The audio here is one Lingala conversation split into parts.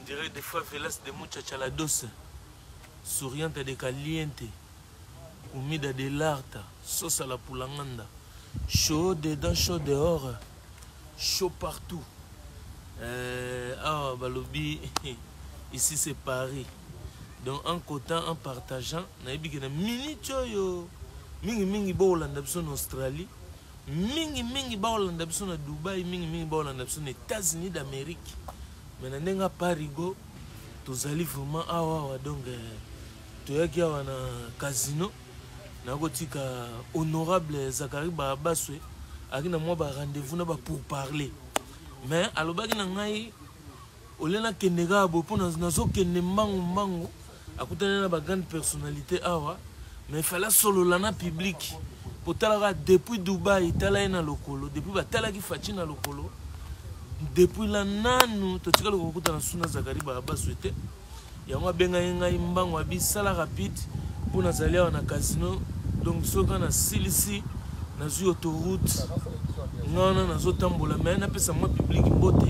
dirais des fois velas de muchachalados, souriante de caliente, humida de larta, sauce à la poulanganda, chaud dedans, chaud dehors, chaud partout. Ah, balobi, ici c'est Paris. Donc en cotant, en partageant, na mini choyo, mingi baolanda biso en Australie, mingi baolanda biso na Dubaï, mingi baolanda biso na États-Unis d'Amérique. Mais na ndenga parigo, tozali vraiment awa donc toyaki awa na casino, na gotika honorable Zakari Barabaswe, aki na moi ba rendez-vous na ba pour parler. Mais alobaki na ngai olena kendega bo pona nazo kende mango akutana na ba grande personnalité awa, mais fallait solo lana public pour talaka depuis Dubaï tala na lokolo, depuis ba tala ki fachi na lokolo, depuis la nanu to tika lokoko kutana suna Zakari Barabaswe te yango benga ngai mbango abi sala rapide pour nazali awa na casino. Donc soka na silisi na zu autoroute ngana nazo tambola mais na pesa moi public bote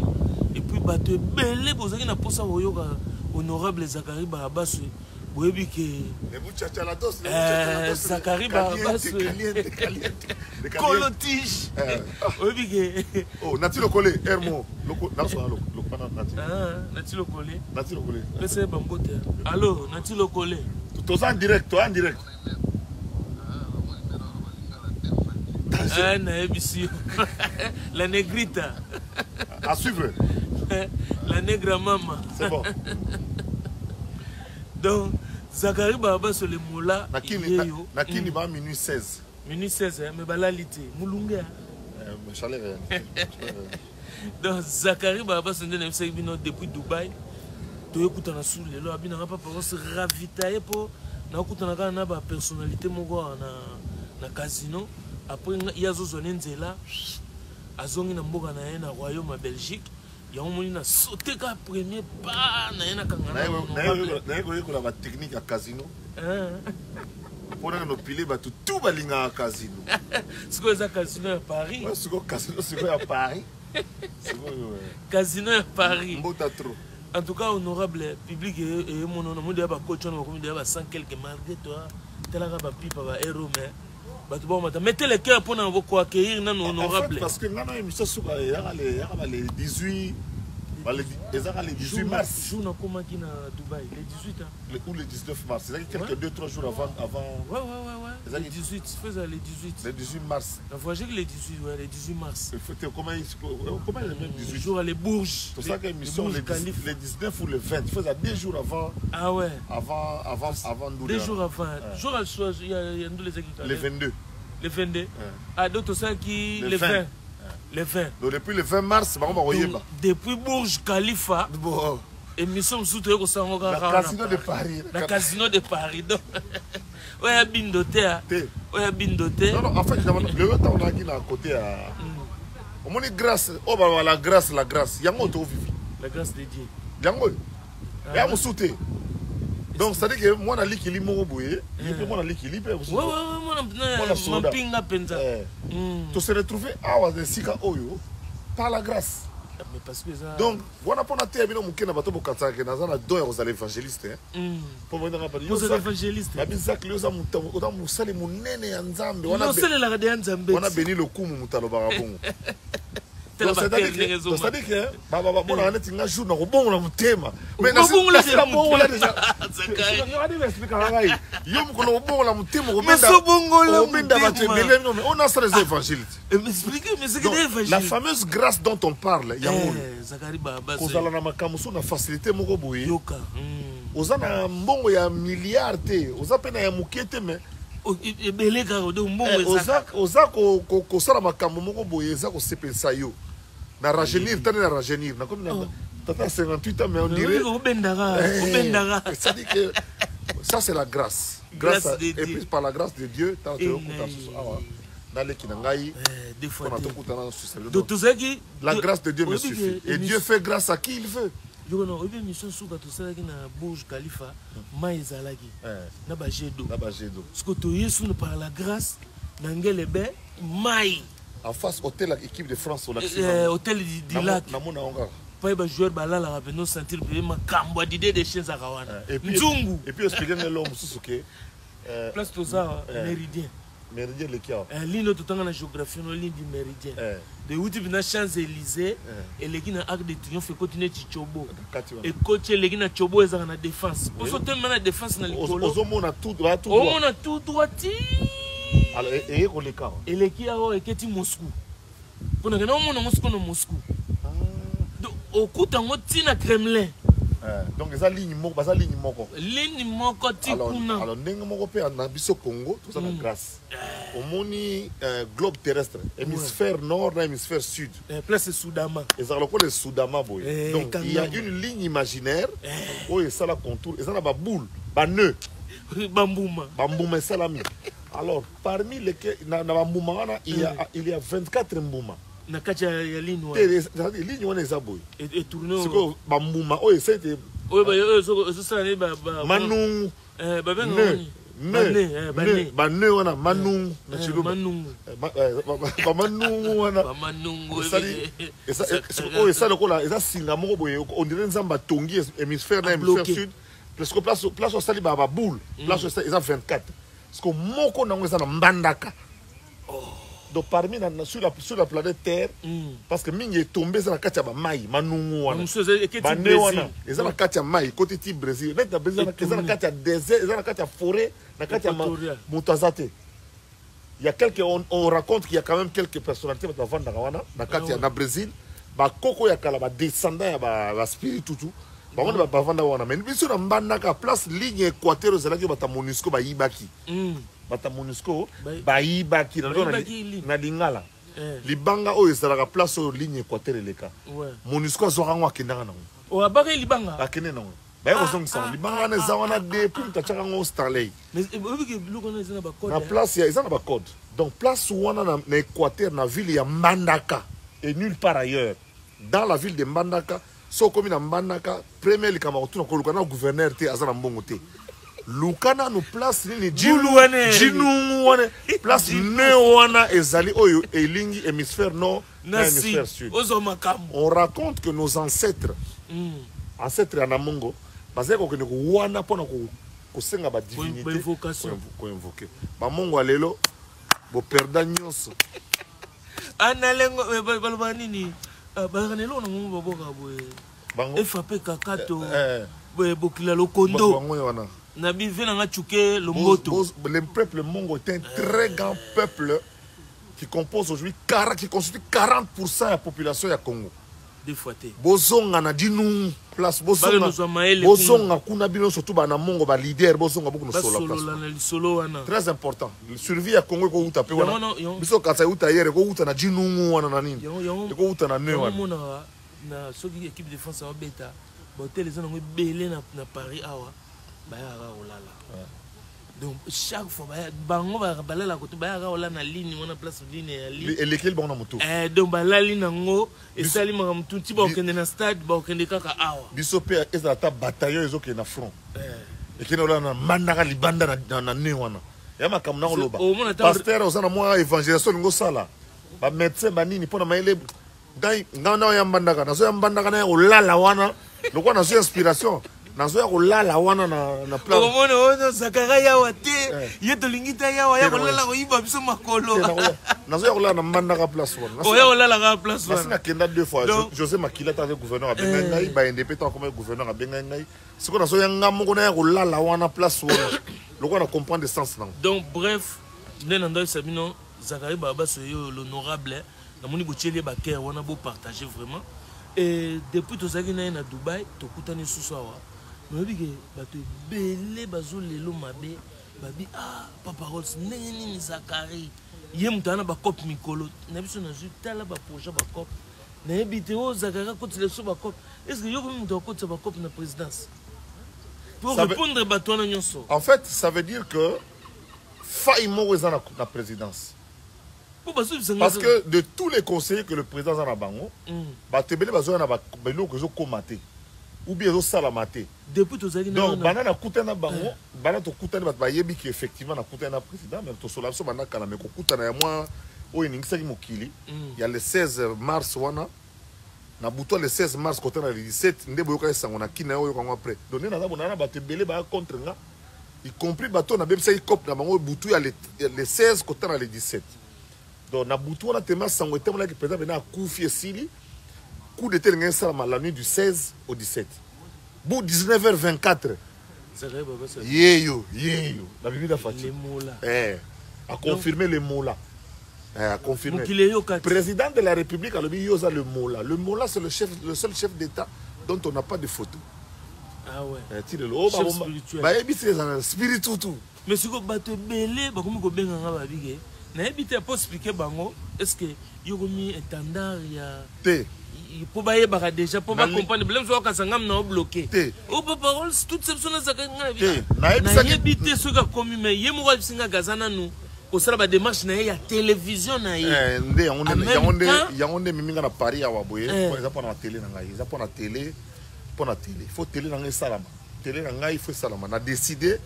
et puis bato belé bozaki na posa oyoka honorable Zakari Barabaswe boyebi ke Zakari Barabaswe colotige oyebi ke oh nati lokole hermo loko naso lokana nati lokole pesa bambote allo nati lokole tout en direct la négrita. À suivre. La nègre maman. C'est bon. Donc, Zakari Barabaswe le moula. Nakini ba minuit 16. Minuit 16, mais balalite. Moulunga. Mais chaleur. Donc, Zakari Barabaswe depuis Dubaï. Tu écoutes na sous les lois. Bina pas pour se ravitailler pour. Na écoute na ba personnalité moko na casino. Après il y a Zozonenzela azongi na mboka na ye na royaume à Belgique yango moni na sauté ka premier pas na ye na kangana na ko la technique à casino pour na pile ba tout balinga à casino siko za casino à Paris siko casino siko à Paris casino à Paris mbota trop. En tout cas honorable public et mon nom de ba coach on comme de ba 100 quelques malgré toi tela ba pipa ba héros mais mettez les cœurs pour nous accueillir non honorable. Parce que nous avons émission sur les 18 les 18 mars. Jour na comment qui na Dubaï les 18 ans. Ou le 19 mars. C'est quelques 2-3 jours avant. Ouais. Les 18 faisait les 18. Le 18 mars. La fois j'ai que les 18 les 18 mars. Comment le même 18 jours à les Bourges. C'est ça que l'émission le 19 ou le 20 faisait 2 jours avant. Ah ouais. Avant nous. 2 jours avant. Jour à choix il y a nous les équipes. Le 22. Le 22. Ah d'autres ça qui le 20. Le 20. Donc depuis le 20 mars, depuis Burj Khalifa, émission sous au casino de Paris. La casino de Paris. Donc, ouais, bindoté. Ouais, bindoté. Non, en fait, le temps on a qui à côté à. On dit grâce. Oh, bah, la grâce. Yango to vivi. La grâce de Dieu. Yango. Et à me sauter. Donc, ça dit que moi, je suis moroboye. Moi, je suis libre. Moi, pinga penza. Tu se retrouver à Sika Oyo par la grâce. Mais parce que ça... Donc, voilà pour la terre, nous avons bateau pour Katsaka, nous avons deux aux évangélistes. Pour venir à Paris. Vous êtes évangélistes. La bizarre, nous avons moussali mon nene en Zambie. On a béni le coup, Moutalo Barabon. C'est-à-dire que, on a un jour, on a un bon thème. Mais on a un bon déjà. On a ça les évangélistes. La fameuse grâce dont on parle, on a facilité mon roboy. On a un bon milliard, on a peine un mouquette, mais. Oza ko sala makambo moko boye eza ko sepelisa yo na rajeunir tane na rajeunir na comme tata 58 ans mais on dirait ça dit que ça c'est la grâce et puis par la grâce de Dieu tant que la grâce de Dieu me suffit et Dieu fait grâce à qui il veut. Je suis mission sur na Burj Khalifa maizalaki na bajedo parce que to yesu par la grâce en face hôtel équipe de France au lac hôtel du lac pas les joueurs balala rapidement sentir bien ma cambo d'idée des chiens à Kawana. Et puis expliquer l'homme sous que place tout ça méridien. Méridien le kia. Ligne tout temps la géographie no ligne du méridien. De où tu viens Champs-Élysées et les guinées Arc de Triomphe continuer Tchobo. Et coach les guinées Tchobo ils ont la défense. Pour ce thème la défense na likolo. On a tout on a tout droit. Alors et on les cas. Et les kia et keti Moscou. Pour nous on a Moscou no Moscou. Donc au coup tango tina Kremlin. Donc eza ligne moko baza ligne moko tikuna alors ndenge moko pe na biso Congo tout ça na grâce omoni globe terrestre hémisphère nord na hémisphère sud place Soudama eza le Soudama boye donc il y a une ligne imaginaire où ça la contour eza na ba boule ba nœud bambuma salami alors parmi lesquels na bambuma wana il y a 24 mbuma na kati ya ligne wa ligne wana eza boye et tourner siko bambuma oyo c'était oyo ba so ça ne ba manungu ba benga ni ba ne wana manungu na chiluba manungu ba manungu wana ba manungu oyo ça lokola eza singa moko boye on dirait nzamba tongi hémisphère na hémisphère sud presque place au sali ba boule place eza 24 parce que moko nango eza na mbandaka. Donc parmi sur la planète Terre, parce que mingi est tombé dans la katia ba mai manungu wana. Bane wana, eza na katia mai côté ti Brésil. Net na Brésil eza na katia désert, eza na katia forêt, na katia mutazate. Il y a quelques on raconte qu'il y a quand même quelques personnalités qui vont dans wana, na katia na Brésil, ba koko ya kala ba descendant ya ba spiritutu. Ba wana ba vanda wana, mais biso na mbandaka place ligne équateur ezalaki ba ta MONUSCO ba yibaki. Bata MONUSCO bayibaki na lingala libanga oyo ezalaka place oyo ligne équateur eleka MONUSCO azwaka yango akendaka nango abaki libanga akende nango baye kozongisa libanga wana eza wana depuis mutatiaka yango starley na place eza na bacode donc place wana na équateur na ville ya Mbandaka et nulle part ailleurs dans la ville de Mbandaka so komi na Mbandaka premier likambo kotuna koluka na gouverneur te aza na mbongo te lukana no place ni jinungu wana place ne wana ezali oyo elingi hémisphère nord na hémisphère sud. On raconte que nos ancêtres ancêtres ya Namongo bazali kokende ko wana pona ko senga ba divinité ko invoquer ba mongo alelo bo perda nyonso analengo balba nini bakanelo na ngomba boka boye FAP kakato bokila lokondo bango wana. Le peuple mongo est un très grand peuple qui compose aujourd'hui qui constitue 40% de la population du Congo. Des fois. Bozonga na dinu place bozonga kuna bino surtout bana mongo ba leader bozonga beaucoup no place. Très important. Le survie ya Congo ko uta pe wana. Biso katsa uta yere ko uta na dinu wana na nini. Ko uta na ne wana. Na soki équipe de défense wa beta. Botel les ngo belé na Paris awa. Donc chaque fois bango balala ko to bayaka ola na ligne wana place ligne ya ligne et lequel bon na moto donc balali nango esali makamutu ti ba okende na stade ba okende kaka awa biso pe eza ta bataillon ezoke na front et kina ola na mandaka libanda na ne wana ya makamu na loba pasteur osana moi évangélisation ngo sala ba médecin banini pona maile ngai ngana ya mbandaka nazo ya mbandaka na olala wana lokwa nazo inspiration nazo ya kolala wana na plan omona ono zakara ya wate yeto lingita ya wa ya kolala ko iba biso makolo nazo ya kolala na Mbandaka place wana o ya kolala ka place wana na kenda deux fois José Makila ta gouverneur abenga ngai ba indépendant comme gouverneur abenga ngai siko nazo ya ngamo na ya kolala wana place wana loko na comprendre sens nango. Donc bref nena sabino zakari baba so yo l'honorable na moni botieli ba cœur wana bo partager vraiment et depuis to zaki na Dubaï to kutani susawa mais que bato belé bazo lelo mabe babi papa Rolls nini Zakari ye mutana ba cop mikolo na biso na tala ba projet ba cop na ebité o Zakari côté le so ba cop est-ce que yo comme muto côté ba cop na présidence pour répondre bato na nyonso. En fait ça veut dire que faille mo na présidence parce que de tous les conseillers que le président a bango bato belé bazo na ba belo ko zo komater ou bien au salamate depuis tous les donc banana kutana bango banana to kutana bat bayebi ki effectivement na kutana président mais to sola so banana kala me ko kutana ya moi o iningisa ki mokili il y a le 16 mars wana na buto le 16 mars côté na le 17 ndé boyoka esango na kina oyo kango après donc na za bonana bato belé ba contre nga y compris bato na bebisa ikop na bango butu ya le 16 côté na le 17 donc na butu na tema sango etemola ki président na kufi esili coup de tel ngensala la nuit du 16 au 17 bout 19h24 yeyo la bibi da fati a confirmé le mot là a confirmé président de la République a le yoza le mot là c'est le seul chef d'État dont on n'a pas de photo. Ah ouais. Chef spirituel. Bah c'est spirituel tout. Mais si vous battez belé, bah comme vous benga nga babige. Na ebité pour expliquer bango, est-ce que yoko mi étendard ya té. Pour bailler bara déjà pour pas comprendre blème so ka sangam na bloqué. Au parole toute cette personne ça nga vie. Na ebité so ka komi mais yemo wa singa gazana nous. Au sera ba démarche na ya télévision na ye. Ndé yangonde miminga na Paris ya waboye, ça pour na télé na ngai, ça pour na télé. Pour la télé, il faut télé dans les salama. Télé dans il faut salama. On a décidé,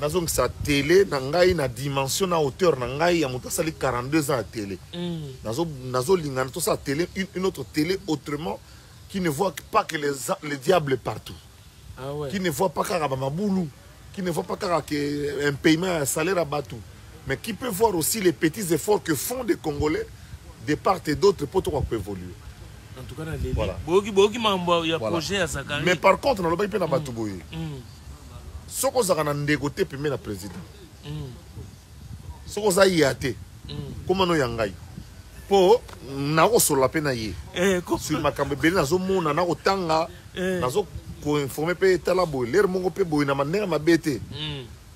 nous sa télé dans la dimension, na hauteur, dans il y a 42 ans à télé. Nous lingana tout ça télé, une autre télé autrement qui ne voit pas que les diables partout. Ah ouais. Qui ne voit pas qu'à Maboulou, qui ne voit pas qu'un paiement, un salaire à Batou, mais qui peut voir aussi les petits efforts que font des Congolais de part et d'autre pour qu'on peut évoluer. En tout cas, voilà. Mais par contre, on a pas battu. Ce qu'on a négocié pour le président. Ce qu'on a yaté. Comment nous yangai? Pour nous sur la peine sur ma cambé, nous avons na otanga, nous avons informé pe talabo, l'air mongo pe boy na manera mabete.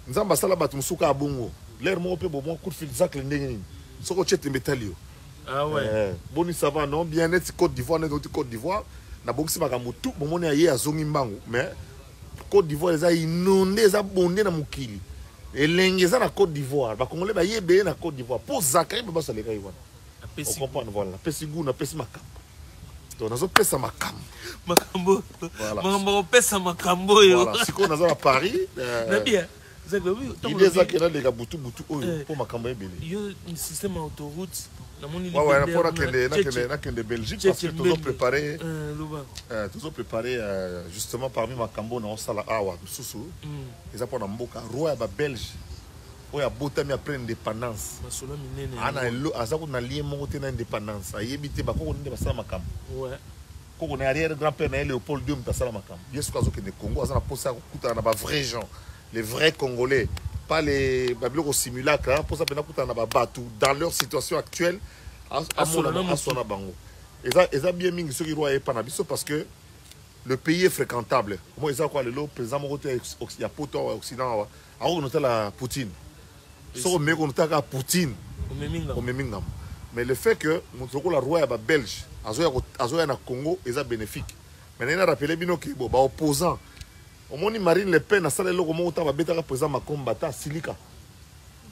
Nous avons basala batu musuka abongo. L'air mongo pe bon coup de fil zac le ndengeni. Ce qu'on chete metalio. Ah ouais. Boni ça va non bien net Côte d'Ivoire net Côte d'Ivoire na bongisi makambo tout bon moni aye azongi mbango mais Côte d'Ivoire les a inondé les a bondé na mukili elenge za na Côte d'Ivoire ba congolais ba yebe na Côte d'Ivoire pour zakari ba saleka iwana on comprend voilà pesi goût na pesi makambo donc nazo pesa makambo makambo pesa makambo yo voilà siko nazo na Paris na bien il est là les gars butu pour makambo ebele yo un système autoroute. Ouais, il faut de Belgique parce que tous ont préparé justement parmi ma cambo na osala awa susu ils ont pas mboka roi ba belge oya botami après indépendance ana lo azako na lien moko te na indépendance ayebité ba ko ndé basala makambo ouais ko na arrière grand père na Léopold II basala makambo bien sûr que ne Congo azana posa ko kuta na ba vrais gens les vrais congolais pas les babylons simulacres pour ça pena kuta na ba batu dans leur situation actuelle à son bango. Et ça bien mingi ceux qui doivent pas na biso parce que le pays est fréquentable. Moi ils ont quoi le président mokote ya poto occident a on noté la Poutine. So me on noté la Poutine au meminga. Mais le fait que mon la roi ba belge azoya na Congo est bénéfique. Mais on a rappelé bino que ba opposant au moni Marine Le Pen a salé le comment autant ba beta président Makombata Silika.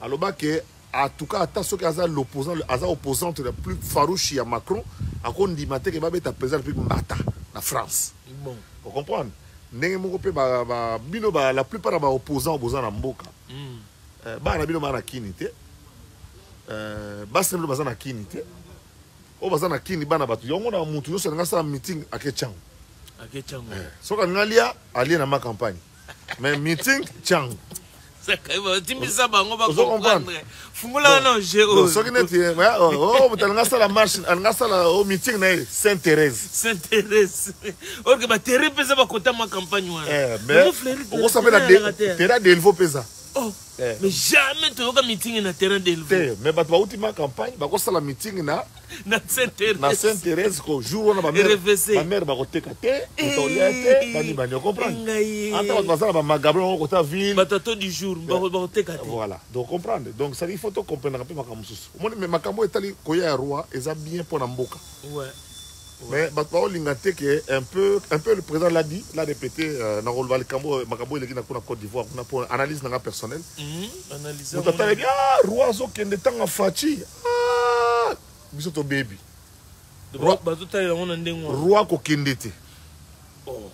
Alors que en tout cas, attention que l'opposant, l'opposante la plus farouche à Macron, à cause du matin que va être président depuis Mbata, la France. Bon. Vous comprenez? La plupart des opposants à Mboka. Na bino na kinité. Basemble bazana kinité. O bazana kini bana batu. Yongo na mutu yo se ngasa meeting à Ketchang. À Ketchang. So ka ngalia ali na ma campagne. Mais meeting Chang. Ça timisa bango ba comprendre. Fungula non géo. So ki neti ngasa la marche, ngasa la au meeting na Sainte-Thérèse. Sainte-Thérèse. OK ba terre pesa ba kota ma campagne wana. Mais on s'appelle la terrain d'Elvo pesa. Oh. Mais jamais tu as meeting na terrain d'Elvo. Mais ba ultima campagne ba ko sala meeting na Sainte-Thérèse. Na Sainte-Thérèse ko jour on ba mère ba ko teka te, toliate, bani bani comprendre. Ata ba sala ba magablo ko ta ville. Ba tato du jour ba ko teka te. Voilà. Donc comprendre. Donc ça il faut to comprendre un peu makambo susu. Moi mais makambo etali ko ya roi eza bien pour na mboka. Ouais. Mais Batao Lingate qui est un peu le président l'a dit, l'a répété dans le Makambo il est dans Côte d'Ivoire pour analyse dans personnel. Analyse. Vous attendez bien roi zo qui est temps en fati. Ah, bisoto baby. Roi ko kendete. Oh.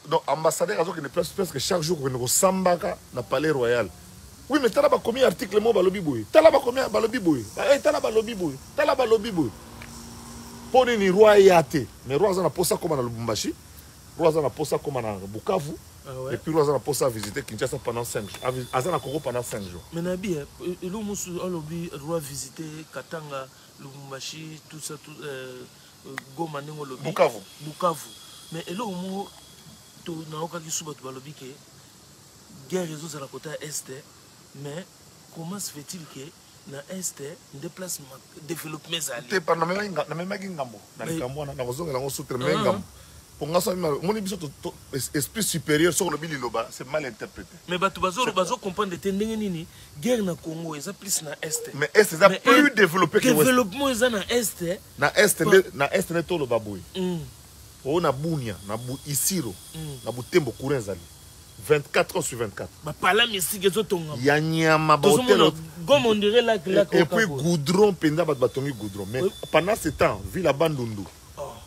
Donc ambassadeur azo qui ne presque chaque jour qu'on sambaka na palais royal. Oui mais tala ba combien article mo balobi boy. Tala ba combien balobi boy. Eh tala balobi boy. Tala balobi boy. Pour ni roi yate, mais roi za na posa comme na Lubumbashi, roi za na posa comme na Bukavu. Ah ouais. Et puis roi za na posa visiter Kinshasa pendant 5 jours. Azana Congo pendant 5 jours. Mais Nabi, le musu alobi roi visiter Katanga, Lubumbashi, tout ça, tout Goma nengo lobi. Bukavu. Bukavu. Mais le mu to na oka kisuba to balobi ke guerre réseaux à la côté est, mais comment se fait-il que na est déplacement développement zali te par na même ngambo na likambo na kozonga na soutre même ngambo pour nga so mon biso to esprit supérieur sur le bililoba c'est mal interprété mais bato bazo comprendre te ndenge nini guerre na Congo eza plus na est mais est c'est plus développé que ouest développement eza na est ne to lo baboy o na Bunia na bu Isiro na Butembo Kurenzali 24 heures sur 24. Yanyama comme on dirait là et puis goudron penda batongi goudron mais pendant ce temps ville à Bandundu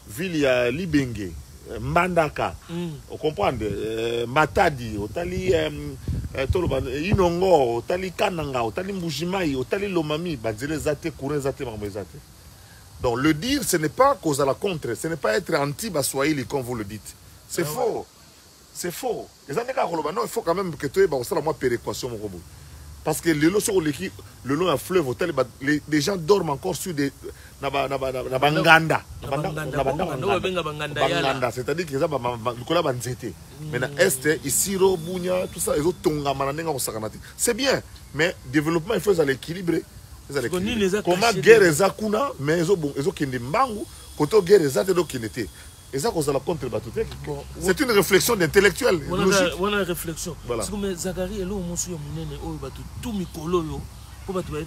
ville ya Libenge Mbandaka on comprend Matadi otali toloba Inongo otali Kananga otali Mbujimai otali Lomami bazele zate courir zate mamezate. Donc le dire ce n'est pas cause à la contre, ce n'est pas être anti baswahili comme vous le dites. C'est faux. C'est faux. Il faut quand même que tu aies une péréquation. Parce que le long d'un fleuve, les gens dorment encore sur des Banganda. C'est-à-dire qu'ils ont maintenant, Est, Isiro, Bunia, tout ça, ils ont. C'est bien, mais développement, il faut l'équilibrer. Comment guerre les Akuna, mais ils ont des mangou, quand on guerre les Akuna, et ça, la contre c'est une réflexion d'intellectuel. On a une réflexion. Parce que Zachary est là, on s'est dit, tout mikolo yo, pour que tu aies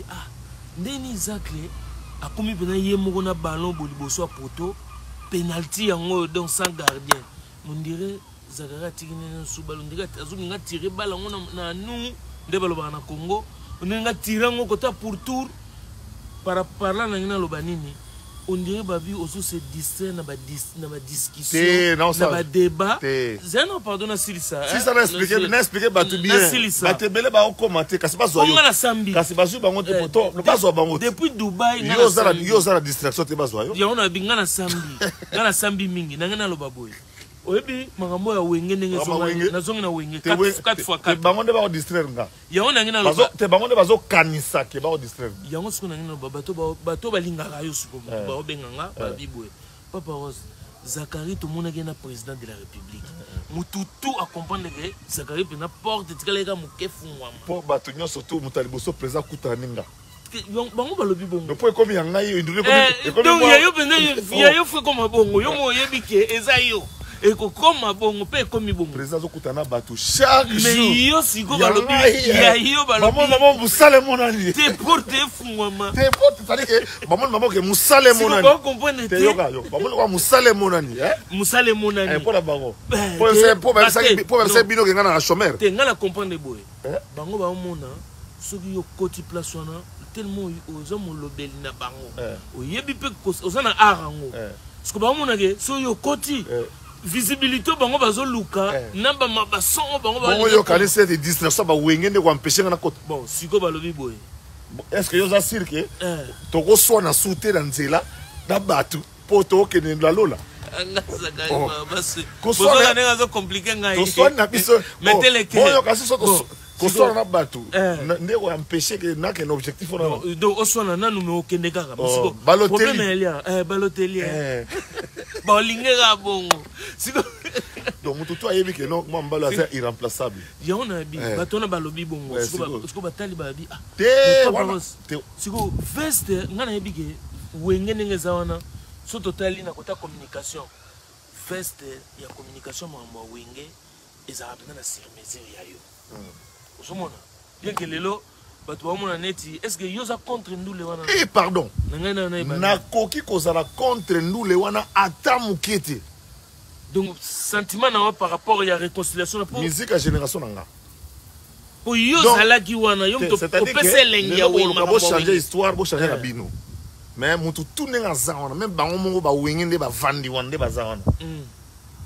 ah, Ndeni Zachary a commis un ballon boliboso à poteau, penalty en dans 100 gardiens. On dirait Zachary a tiré sous ballon, on dirait qu'il a tiré ballon dans nous, de ballon na Congo, on a tiré en côté pour tour par là dans le banini. On dirait que aussi se distrait dans la discussion, dans le débat. C'est un pardon à Silisa. Si ça n'a expliqué, depuis Dubaï, il y a la distraction. Il y a un sambi mingi. Oyebi makambo ya wenge ndenge nazonga na wenge 4x4 bango nde ba distraire nga yango nangina lo te bango nde bazo kanisa ke ba distraire yango siko nangina lo bato balingaka yo siko ba benganga ba bibwe Papa Rose Zachary tout monde est président de la République mututu a comprendre que Zachary peut na porte tikaleka mukefungwa pour bato nyonso tout mutaliboso président kutaninga bango balobi bongo po ekomi yanga yo indule donc yayo pende yayo fwe comme bongo yo mo yebike eza yo et comme bon peut comme bon président zokutana bato chaque jour mais yo siko balobi yo balobi maman musale monani te porte fungwama te porte c'est-à-dire que maman ke musale monani siko comprendre te yoka yo maman ko musale monani musale monani pour la bango pour verser bino ke ngana na chômeur te ngana comprendre boy bango ba mona soki yo koti place wana tellement ozo mo lobeli na bango oyebi pe ozana arango siko ba mona ke so yo koti visibilité bango bazo luka namba mabason bango ba yo kanisa de distraction ba wengende ko empêcher na kota bon siko balobi boy est-ce que yo za cirque to ko so na souter na nzela da batu poto ke ne la lola ngasa ga basi ko so na ngazo compliquer ngai to so na biso mettez les bon yo kasi so ko so na batu nde ko empêcher que na que objectif on donc o so na nanu me okende kaka siko problème est Balotelli balingera bongo siko donc mututu ayebi ke non moi mbalo c'est irremplaçable yo na bi batona balobi bongo siko batali babi siko veste ngana yebi ke wengene ngeza wana so totali na kota communication veste ya communication mambo wenge ezabana na sur-mesure ya yo osomona bien que lelo bato bamona neti est-ce que yoza contre ndule wana pardon na koki kozala contre ndule wana ata mukete donc sentiment na par rapport ya réconciliation pour musique à génération nanga pour yoza ki wana yo to pesa lengi ya wema bo changer histoire bo changer la bino mais mutu tout nenga zawana même bango mongo ba wengende ba vandi wande ba zawana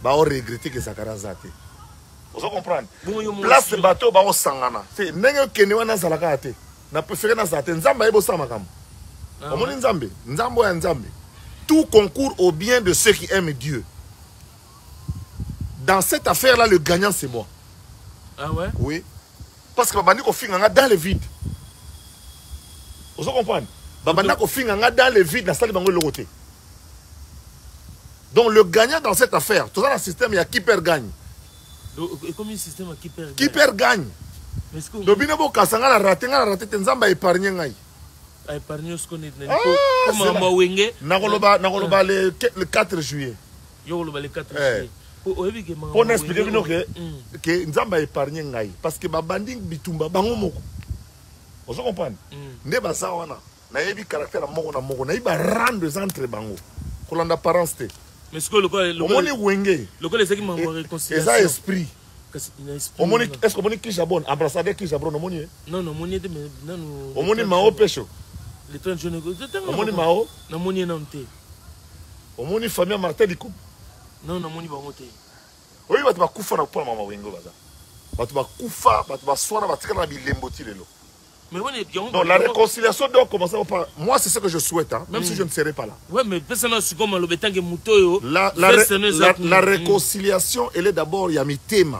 ba o regretter que Zachary zate. Vous comprenez? Place le bateau ba o sangana. C'est nenge kene wana zalaka te. Na préféré na zate nzamba ebo sama kam. Omoni nzambe, nzambo ya nzambe. tout concourt au bien de ceux qui aiment Dieu. Dans cette affaire-là, le gagnant, c'est moi. Ah ouais? Oui. Parce que Babandi ko finga dans le vide. Vous comprenez? Babandi ko finga dans le vide, dans salle bango le côté. Donc le gagnant dans cette affaire, tout ça dans le système, il y a qui perd gagne. Et comme un système qui perd gagne. Qui perd gagne. Le binebo kasanga la raté tenzamba épargner ngai. A épargner ce qu'on est. Comme ma wenge. Nakoloba le 4 juillet. Yo le 4 juillet. Pour expliquer que nzamba épargner ngai parce que babandi bitumba bango moko. Vous comprenez? Ne basa wana. Na yebi caractère moko na moko na iba rendre entre bango. Kolanda apparence te. Mais ce que le quoi le omoni wenge. Le quoi les qui m'ont réconciliation. Ça esprit. Omoni est-ce que omoni ki jabon ambassadeur ki jabon omoni? Non non omoni de non. Omoni mao pecho. Les 30 jeunes. Omoni mao? Na omoni na nte. Omoni famille Martin Likou. Non na omoni ba moté. Oui batu ba kufa na pour mama wengo baza. Batu ba kufa, batu ba soana batika na bilembo ti lelo. Non, la réconciliation doit commencer par... Moi, c'est ce que je souhaite, hein, même si je ne serai pas là. Oui, mais la réconciliation, elle est d'abord, il y a mi thème.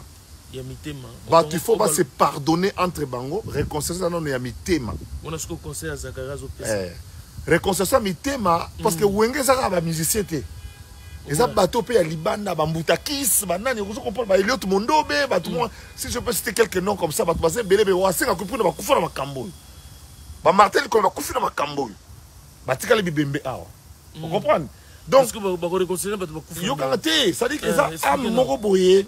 Il faut pas se pardonner entre bango. Réconciliation, non, il y a mi thème. Réconciliation, mi thème, parce que Wenge, ça va musicien. Et ça, bateau pe ya libanda, bambuta kiss, banane, vous comprenez, il y a tout le monde, si je peux citer quelques noms comme ça, bateau basé, belé, ouassé, na kufu na bakufu na makambo. Ba martel ko na bakufu na makambo. Batika le bibembe awa. Vous comprenez? Donc, parce que ba réconcilier bateau bakufu. Yo kanté, ça dit que ça a moko boye,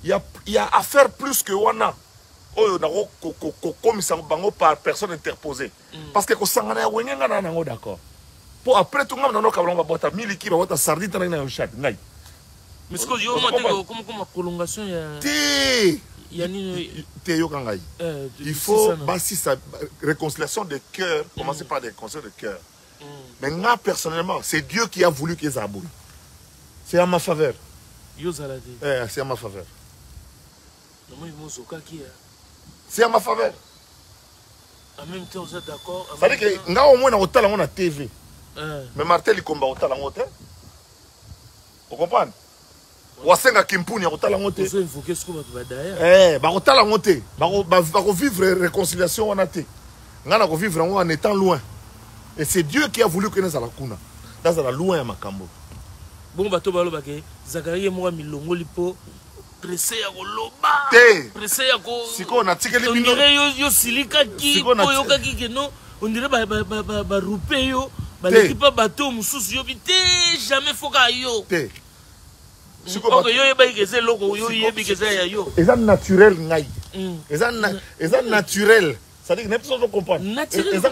il y a affaire plus que wana. Oyo na ko komisa bango par personne interposée. Parce que ko sangana ya wenga na nango d'accord. Pour après tout le monde a boîte miliki boîte sardine dans une chat ngai. Mais ce que yo comme prolongation il faut basi sa réconciliation de cœur, commencer par des réconciliations de cœur. Mais moi personnellement, c'est Dieu qui a voulu qu'ils aboulent. C'est à ma faveur. C'est à ma faveur. C'est à ma faveur. En même temps, vous êtes d'accord? Ça veut dire que nga au moins on a TV. Mais Martel il combat autant la montée. Vous comprenez? Wasenga Kimpuni autant la montée. Vous invoquez ce que vous va derrière. Bah autant la montée. Bah vivre réconciliation on a été. Ngana ko vivre en étant loin. Et c'est Dieu qui a voulu que nous à la kuna. Dans la loin à Makambo. Bon bateau baloba ke Zakaria moi milongo lipo pressé ya koloba. Pressé ya ko. Siko na tikeli bino. Yo silika ki yo kaki ke no. On dirait ba rupe yo. L'équipe bateau mususu yo bité jamais foka yo. Ok yo yeba ikeze loko yo yebi ikeze ya yo. Eza naturel ngai. Eza naturel. Ça dit que n'importe quoi comprendre. Naturel. Eza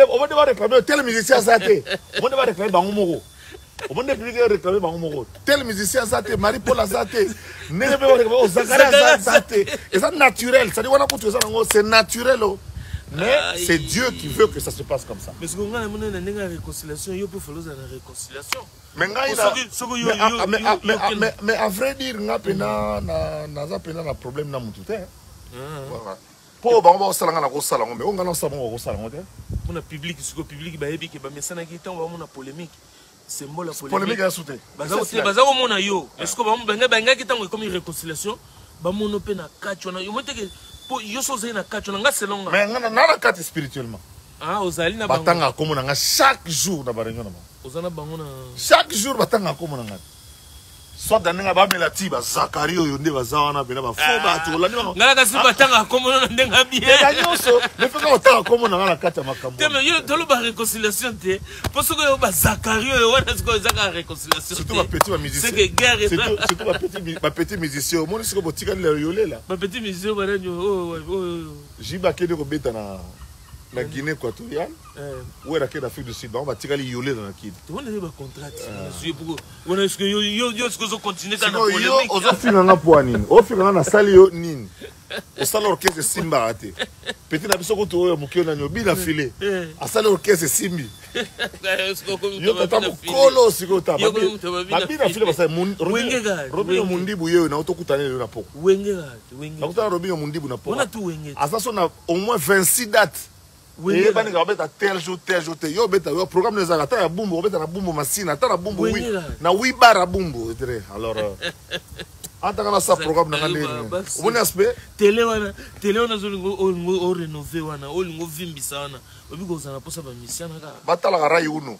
on va devoir réclamer tel musicien Zate. On va devoir réclamer Bangomoro. On va devoir réclamer Bangomoro. Tel musicien Zate, Marie-Paul Zate. N'est pas réclamer Zakaria Zate. Eza naturel. Ça dit on a pour tout ça c'est naturel. Mais c'est Dieu qui veut que ça se passe comme ça. Mais ce qu'on a une réconciliation, il peut falloir une réconciliation. Mais à vrai dire, on a un problème dans mon tout. Pour on va na kosala ngombe on ngana sabon kosala ngombe pour na public ce que public ba yebi ke ba mesana ki tan ba mona polémique symbole polémique à souté baza ko mona yo est-ce que ba benga ki tan comme réconciliation ba mono pe na kacho na yo mote ke yo so na kacho na nga selonga mais ngana na kati spirituellement ozali na batanga komona nga chaque jour na barenyo na ba ozana bango na chaque jour batanga komona nga soit dans ba melati ba Zakaria yo nde bazawana bena ba fo ba to lani ngala kasi batanga komona na ndenga bien nyoso le fait que otanga komona ngala kata makambo teme yo tolo ba réconciliation te parce que yo ba Zakaria yo wana siko zaka réconciliation surtout ba petit ba musicien c'est que guerre surtout ba petit musicien mo siko botika le yolela ba petit musicien ba renyo jiba kede ko beta na Guinée équatoriale où est la Afrique du Sud on va tirer les yolés dans la kid on a des contrats on est-ce que yo ce que zo continuer dans la polémique yo ozo finanga poanine o finanga na sali yo nini o sala orchestre simba ate petit na biso ko to yo mukio na nyobi na filé a sala orchestre simbi yo tata mukolo siko ta babi na filé basa Robinho Mundibu yo na otokutana yo na poko wenge na kutana Robinho Mundibu na poko on a tout wenge asa so na au moins 26 dates Et il y a tel jour, tel. Yo beta yo programme les arata ya bumbo, beta na bumbo machine, ata na bumbo oui. Na 8 bar à bumbo, alors ata kana sa programme na ngani. Bon aspect télé wana zo lingo rénover wana, o lingo vimbisa wana. Obi ko zana posa ba mission naka. Batala ga rai uno.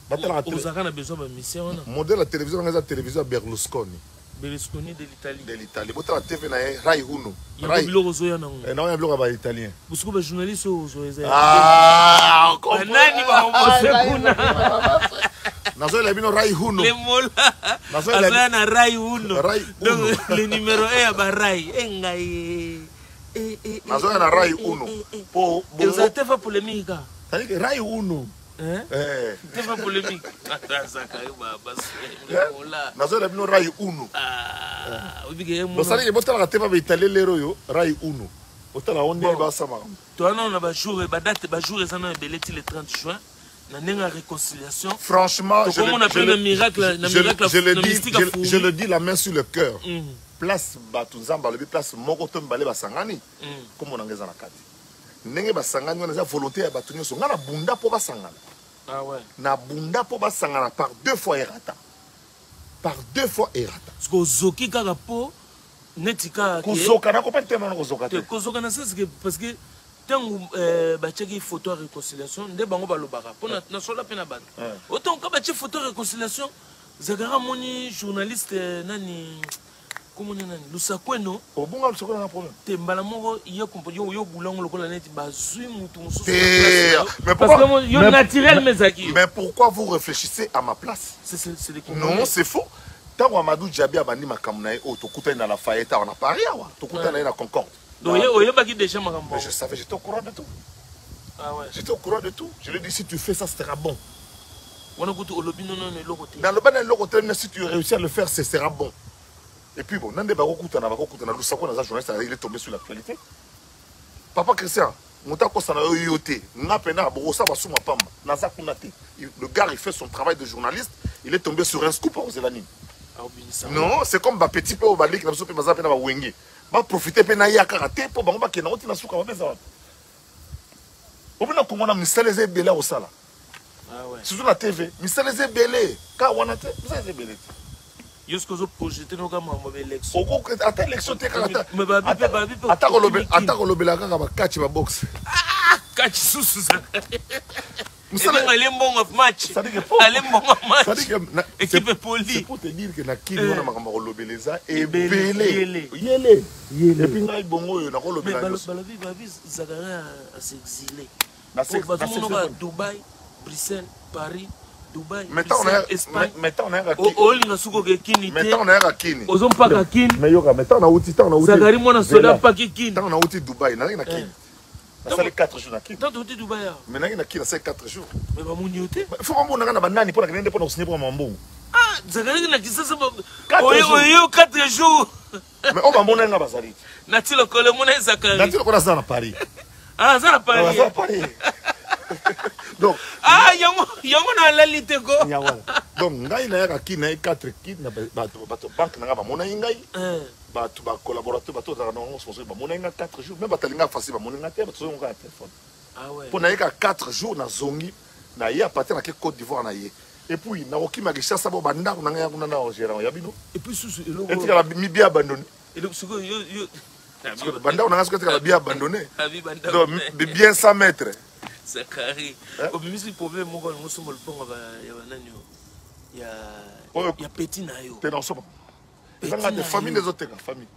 Batala ga ozaka na besoin ba mission wana. Modèle la télévision nga za télévision Berlusconi. Berlusconi de l'Italie. De l'Italie. Botala TV na rai uno. Rai bilo zo yana ngo. Non, ya bilo ba italien. Busuko ba journaliste zo eza. Ah, nani ba mbose kuna. Nazo la bino rai uno. Le mola. Nazo la na rai uno. Donc le numéro 1 ya ba rai engai. Nazo na rai uno. Po Vous te fait polémique. C'est-à-dire que rai uno. Te fait polémique. Nazo la bino rai uno. Vous savez que botala la teva ba italien lero yo rai uno. Botala on est ba sama. Toi non on a jour ba date ba jour ezana beleti le 30 juin. Na nenga réconciliation. Franchement, je le dis la main sur le cœur. Place Batuzamba, le place Mokotom Balé Basangani, comme on a dit. Nenge Basangani, on a volonté à Batunyo, on a bunda pour Basangana. Ah ouais. Na bunda pour Basangana par 2 fois errata. Par 2 fois errata. Parce que Zoki Kagapo, Netika. Kozoka, na copain tellement Kozoka. Kozoka, parce que tant que photo réconciliation, de bango balobara. Pour na sola pena bat. Autant que bache photo réconciliation, Zagara moni journaliste nani. Comment on a Lusakweno au bon Lusakweno a un problème. Tembala moko yo kompoyo yo boulongo lokola neti bazui mutu mususu. Mais parce que yo naturel mezaki. Mais pourquoi vous réfléchissez à ma place? C'est des non, c'est faux. Tant Amadou Djabi a bandi makamna e o tokuta na Lafayette on a Paris wa tokuta na Concorde. Donc yo baki déjà makambo. Je savais, j'étais au courant de tout. Ah ouais. J'étais au courant de tout. Je lui ai dit si tu fais ça ce sera bon. On a goûté au lobby non le côté. Dans le bas de l'autre si tu réussis à le faire ce sera bon. Et puis bon, Nande Bakokutana, Lusako, dans un journaliste, il est tombé sur l'actualité. Papa Christian, Moutako Sana Yoyote, Napena, Borosa Basuma Pam, Naza Kunate. Le gars, il fait son travail de journaliste, il est tombé sur un scoop aux Zélanines. Non, c'est comme un petit peu au Bali qui n'a pas besoin de Wenge. Va profiter de la karaté pour Bamba qui n'a pas besoin de faire. Au bout d'un moment, on a mis les ébélés au sala. Surtout la TV, mis les ébélés. Quand on a mis les ébélés. Jusqu'aux autres projetés, nous avons une élection. Attends, l'élection, tu es attends, catch ma boxe. Ah, catch sous ça. Vous savez, elle est bon en match. Elle est bon en match. Équipe poli. C'est pour te dire que na kini on a makamba lobeleza et belé. Yele. Et puis na bongo yo na ko lobela. Mais Balabi Zagaria à s'exiler. Na Dubaï, Bruxelles, Paris. Dubaï, maintenant on a Kini. Ozom pas Kini. Mais yoga maintenant on a outil Zagari mona soda pas Kini. On a outil Dubaï, na Kini. Ça fait 4 jours na Kini. Tant outil Dubaï. Mais na Kini ça fait 4 jours. Mais ba moni oté. Faut qu'on na banani pour na pour signer pour mambo. Ah, Zagari na kisa ça. Oyo 4 jours. Mais on va mona na bazali. Na tilo kole mona Zakari. Na tilo kole ça na Paris. Ah, ça na Paris. Ça Paris. Donc yango na lalité ko donc ngai na yaka kina 4 kid na bato banque na ba mona ngai bato ba collaborateur bato za na sponsor ba mona ngai 4 jours même batalinga facile ba mona ngai te bato zonga téléphone ah ouais pour na yaka 4 jours na zongi na ya partir na Côte d'Ivoire na ye et puis na okima richesse bo banda na ngai kuna na gérant ya bino et puis sous le et tu la mi bien abandonné et donc suko yo banda on a ce que tu as bien abandonné donc bien 100 mètres. Zakari. Au même si problème moi on se le pont il y a petit na yo. T'es dans ce moment. Des familles des autres famille.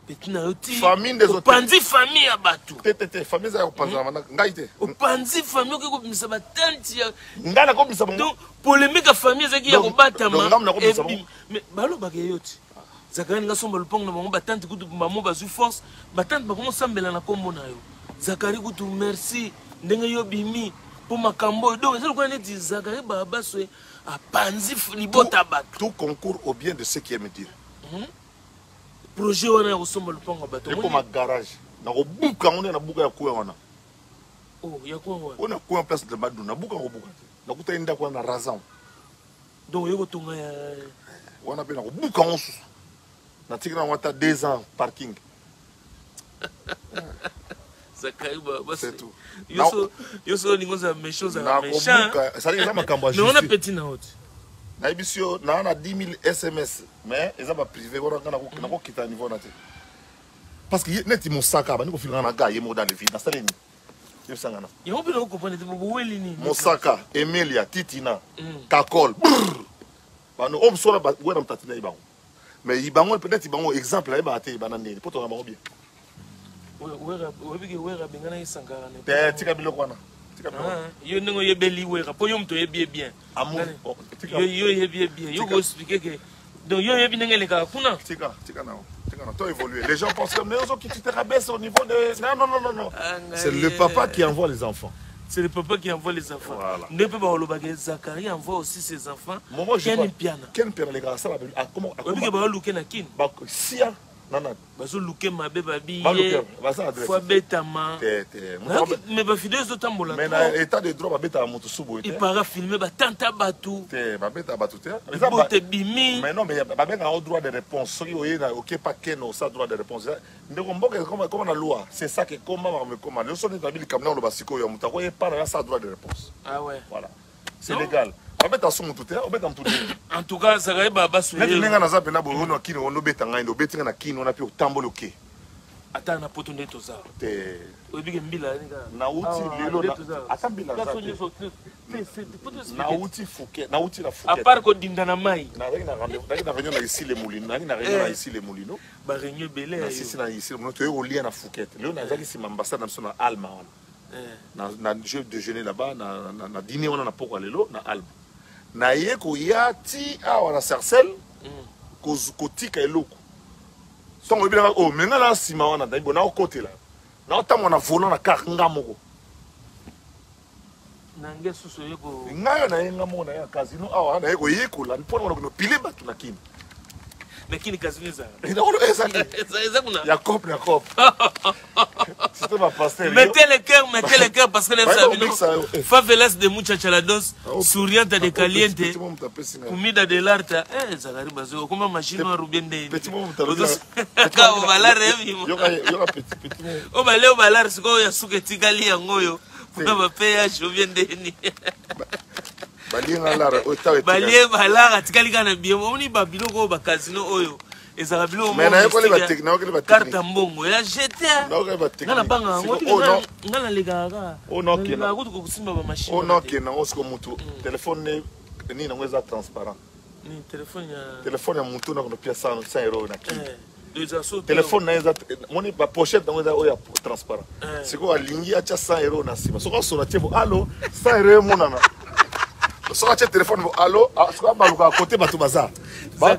Petit na yo famille des autres. Panzi famille à Batu. T'es famille ça panza ngaite. Panzi famille ko komisa ba tanti ya. Ngala komisa bongo. Donc polémique famille ça qui ya ko batama. Mais balo ba yoti. Zakari nga somba le pont na bango ba tanti kutu maman ba zu force. Ba tanti ba commencer mbela na kombo na yo. Zakari kutu merci. Ndenge yo bimi pour makambo donc c'est le quoi dit Zakari baba soe a panzi libota bat tout concourt au bien de ceux qui aiment dire projet wana ressemble le pont bato pour ma garage na ko buka on na buka ya kuwa wana oh ya quoi on a quoi en place de badu na buka ko buka na kuta inda kwa na razan donc yo tonga ya wana pe na ko buka on na tikina wata 2 ans parking C'est tout. Yo so ningo za méchant za méchant. Ça dit ça makambo mais on a petit na haute. Na ibisio na 10 000 SMS mais eza ba privé wana na ko kita niveau na te. Parce que net Mosaka ba niko filanga na ga yemo dans le vide na saleni. Yo sangana. Yo bi no comprendre te bo weli ni. Mosaka, Emilia, Titina, Kakol. Ba no om sola ba wena mtatina ibango. Mais ibango peut-être ibango exemple là ba te banane poto na ba bien. Wera bengana isangara ne. Te tika biloko wana. Yo nengo yebeli wera po yo mto yebie bien. Yo yebie bien. Yo go expliquer que donc yo yebi nengele ka kuna. Tika na. Toi évoluer. Les gens pensent que mais aux autres qui te rabaissent au niveau de non. C'est le papa qui envoie les enfants. C'est le papa qui envoie les enfants. Voilà. Ne peut pas le Zacharie envoie aussi ses enfants. Ken piana les gars ça comment si nana bazo luke mabe babi fois betama mais ba fidèles otambola mais na état de droit ba beta moto subo il para filmer ba tanta batu ba beta batu te mais bimi mais non mais ba benga au droit de réponse soki oyena OK pas keno ça droit de réponse ndeko mboka comme la loi c'est ça que comment le son est habile comme dans le basiko ya mutako ye para ça droit de réponse voilà c'est légal. En tout cas, ça va être sur les gens. Na zape na bono kino ono betanga ndo betinga na kino na pi otambolo ke. Ata na poto ndeto za. Te. Obiga mbila na uti lelo na ata mbila za. Na uti fuke, na uti la fuke. A part ko dinda na mai. Na réunion na ici les moulins, na réunion na ici les moulins. Ba réunion belé. Na ici na ici, mono to olia na fuke. Lelo na zaki si ambassade na sona Alma wana. Na jeu de déjeuner là-bas na dîner on a poko lelo na Alma. Na ye ko yati awa na Sarcelles ko tika eloko songo bila o menga na sima wana da ibona côté là na otamwa na volant na car ngamoko na ngesusu yeko ngayo na yenga mona ya casino awa na yeko yekula mpona no pile batu na kini lakini casino za ina ono eza kuna ya cop c'était ma pasteur mettez le cœur parce que les amis favelas de muchachalados souriante de caliente comida de l'arta zagari bazo comme machine wa rubende petit moment ka o balare vimo yoka petit o balare siko ya suketi gali yangoyo kuna bapeya jovende ni balie balara tikali kana bien oni babilo ko ba casino oyo ezala bilo mais na yeko le ba technique carte mbongo ya GTA ngana banga ngoti ngana legara onokena ko kusimba ba machine onokena osiko mutu telefone ni na ngweza transparent ni telefone ya mutu na kono pia 100 euros na ki telefone na eza moni ba pochette na ngweza oya transparent siko alingi acha 100 euros na sima soko so na tiebo allo 100 euros monana so acha téléphone allo siko ba luka côté batu bazar ba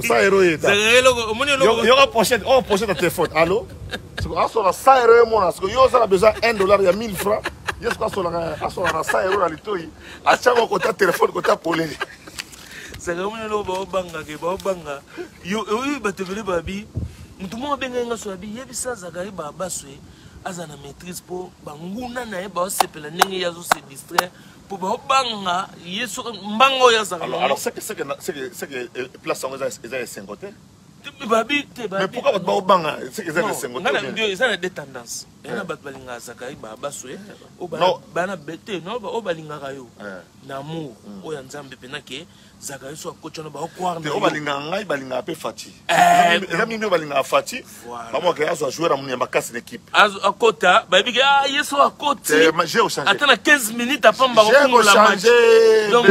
ça héros eta yo pochette pochette de téléphone allo siko aso na 100 euros mona siko yo ça a besoin $1 ya 1000 francs yo siko aso na 100 euros na litoi acha ko côté téléphone côté polele saka mona lo ba banga ke ba banga yo batevele babi mutu mo benga nga so abi yebisa zakari ba baswe azana maîtrise po banguna na e ba sepela ndenge yazo se distraire pour banga yeso mbango ya zakala alors c'est que place en eza 50 babi te babi mais pourquoi ba banga c'est que eza 50 ngana ndio eza des tendances yana bat balinga zakari ba baswe o bana bete no o balinga kayo na amour o ya nzambe penake zakari so akochona ba okwarna te o balinga ngai balinga pe fati eza mino balinga fati ba mo ke azo jouer na munyamba kasi l'équipe azo akota babi ke yeso akoti j'ai changé attends 15 minutes apamba ko la match donc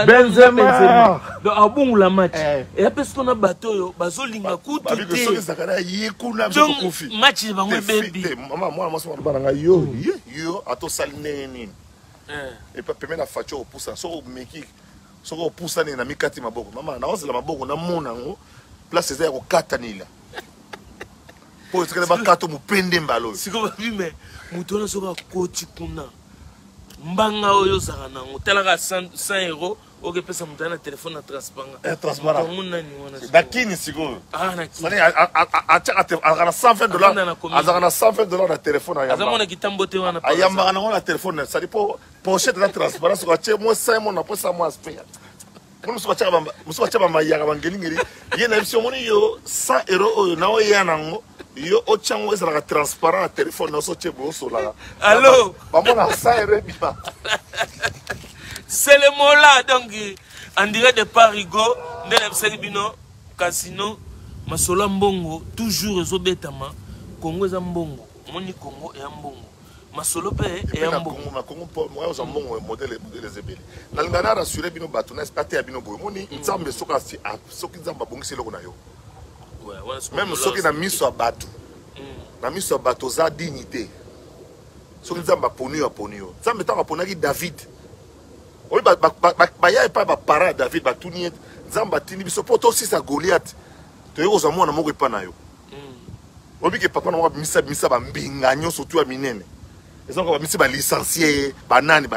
Benzema donc abungu la match et après ce qu'on a bateau bazolinga kutu babi ke so zakari yekuna donc match bango baby maman moi so ba nga yo ato saline nini et pas permettre la facture au poussa so meki soko poussa ni na mikati maboko mama na ozela maboko na mona ngo place eza ya kokata nila po tseke ba kato mupende mbalo siko babi me mutona soko koti kuna mbanga oyo zaka nango talaka 100 euros oke pesa mutana telefone na transparent mona ni wana dakini siko na sani acha agana $120 azana $120 na telefone ya azamona kitambo te wana ayamba na na telefone sali po pochette na transparent soko ache mo Simon na posa mo aspect musu acha bamba yaka bangelingeri yena biso moni yo 100 euros oyo na oya nango yo ochango ezalaka transparent na telefone nyonso tie boyosolaka allo bamona sa erebima c'est le mot là donc en direct de Parigo nde na bino casino masolo mbongo toujours ezobetama Congo eza mbongo moni Congo ya mbongo masolo pe ya mbongo na Congo po moi oza mbongo modèle ezebele nalinga na rassurer bino bato na espate ya bino boye moni nzambe soki nzambe abongisi eloko na yo même soki na miso ya bato na miso ya bato oza dignité soki nzambe aponi yo nzambe ntango aponaki David oyo baya epai bapara ya David batuni ye nzambe atindi biso mpo tosisa Goliath toyei kozwa mwana moko epai na yo obike papa na moko bimisa bambinga nyonso tu ya minene ezango bamisi balicencié banani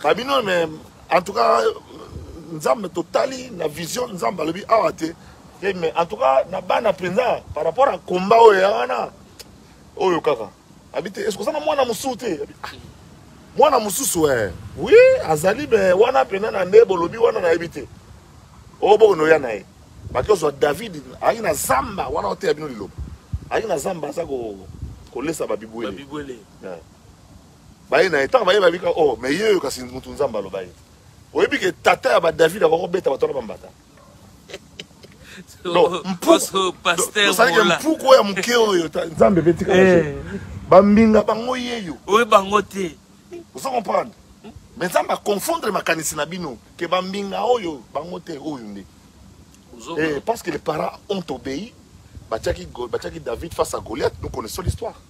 babino mais en tout cas nzambe totali na vision nzambe alobi awa te mais en tout cas na bana mpenza par rapport à combat oyo ya wana oyo kaka abi te eske ozana mwana mosusu te mwana mosusu oui azali me wana mpenza na nde bolobi wana nayebi te oyo bokono ya na ye baki ozwa David ayaki na zamba wana oteya bino liloba ayaki na zamba aza kolesa babibwele baye na ye ntango baye babika o me ye oyo kasi mutu nzambe aloba ye oyebi ke tata ya badavid akokobeta bato wana bambata osalike mpuku oyo ya moke oyo nzambe betika bambinga bango yeyo oyo bango te ozo comprendre mais nzambe aconfondre makanisi na bino ke bambinga oyo bango te oyo nde parce que les parents ont obéi batiaki David face à Goliath. Nous connaissons l'histoire.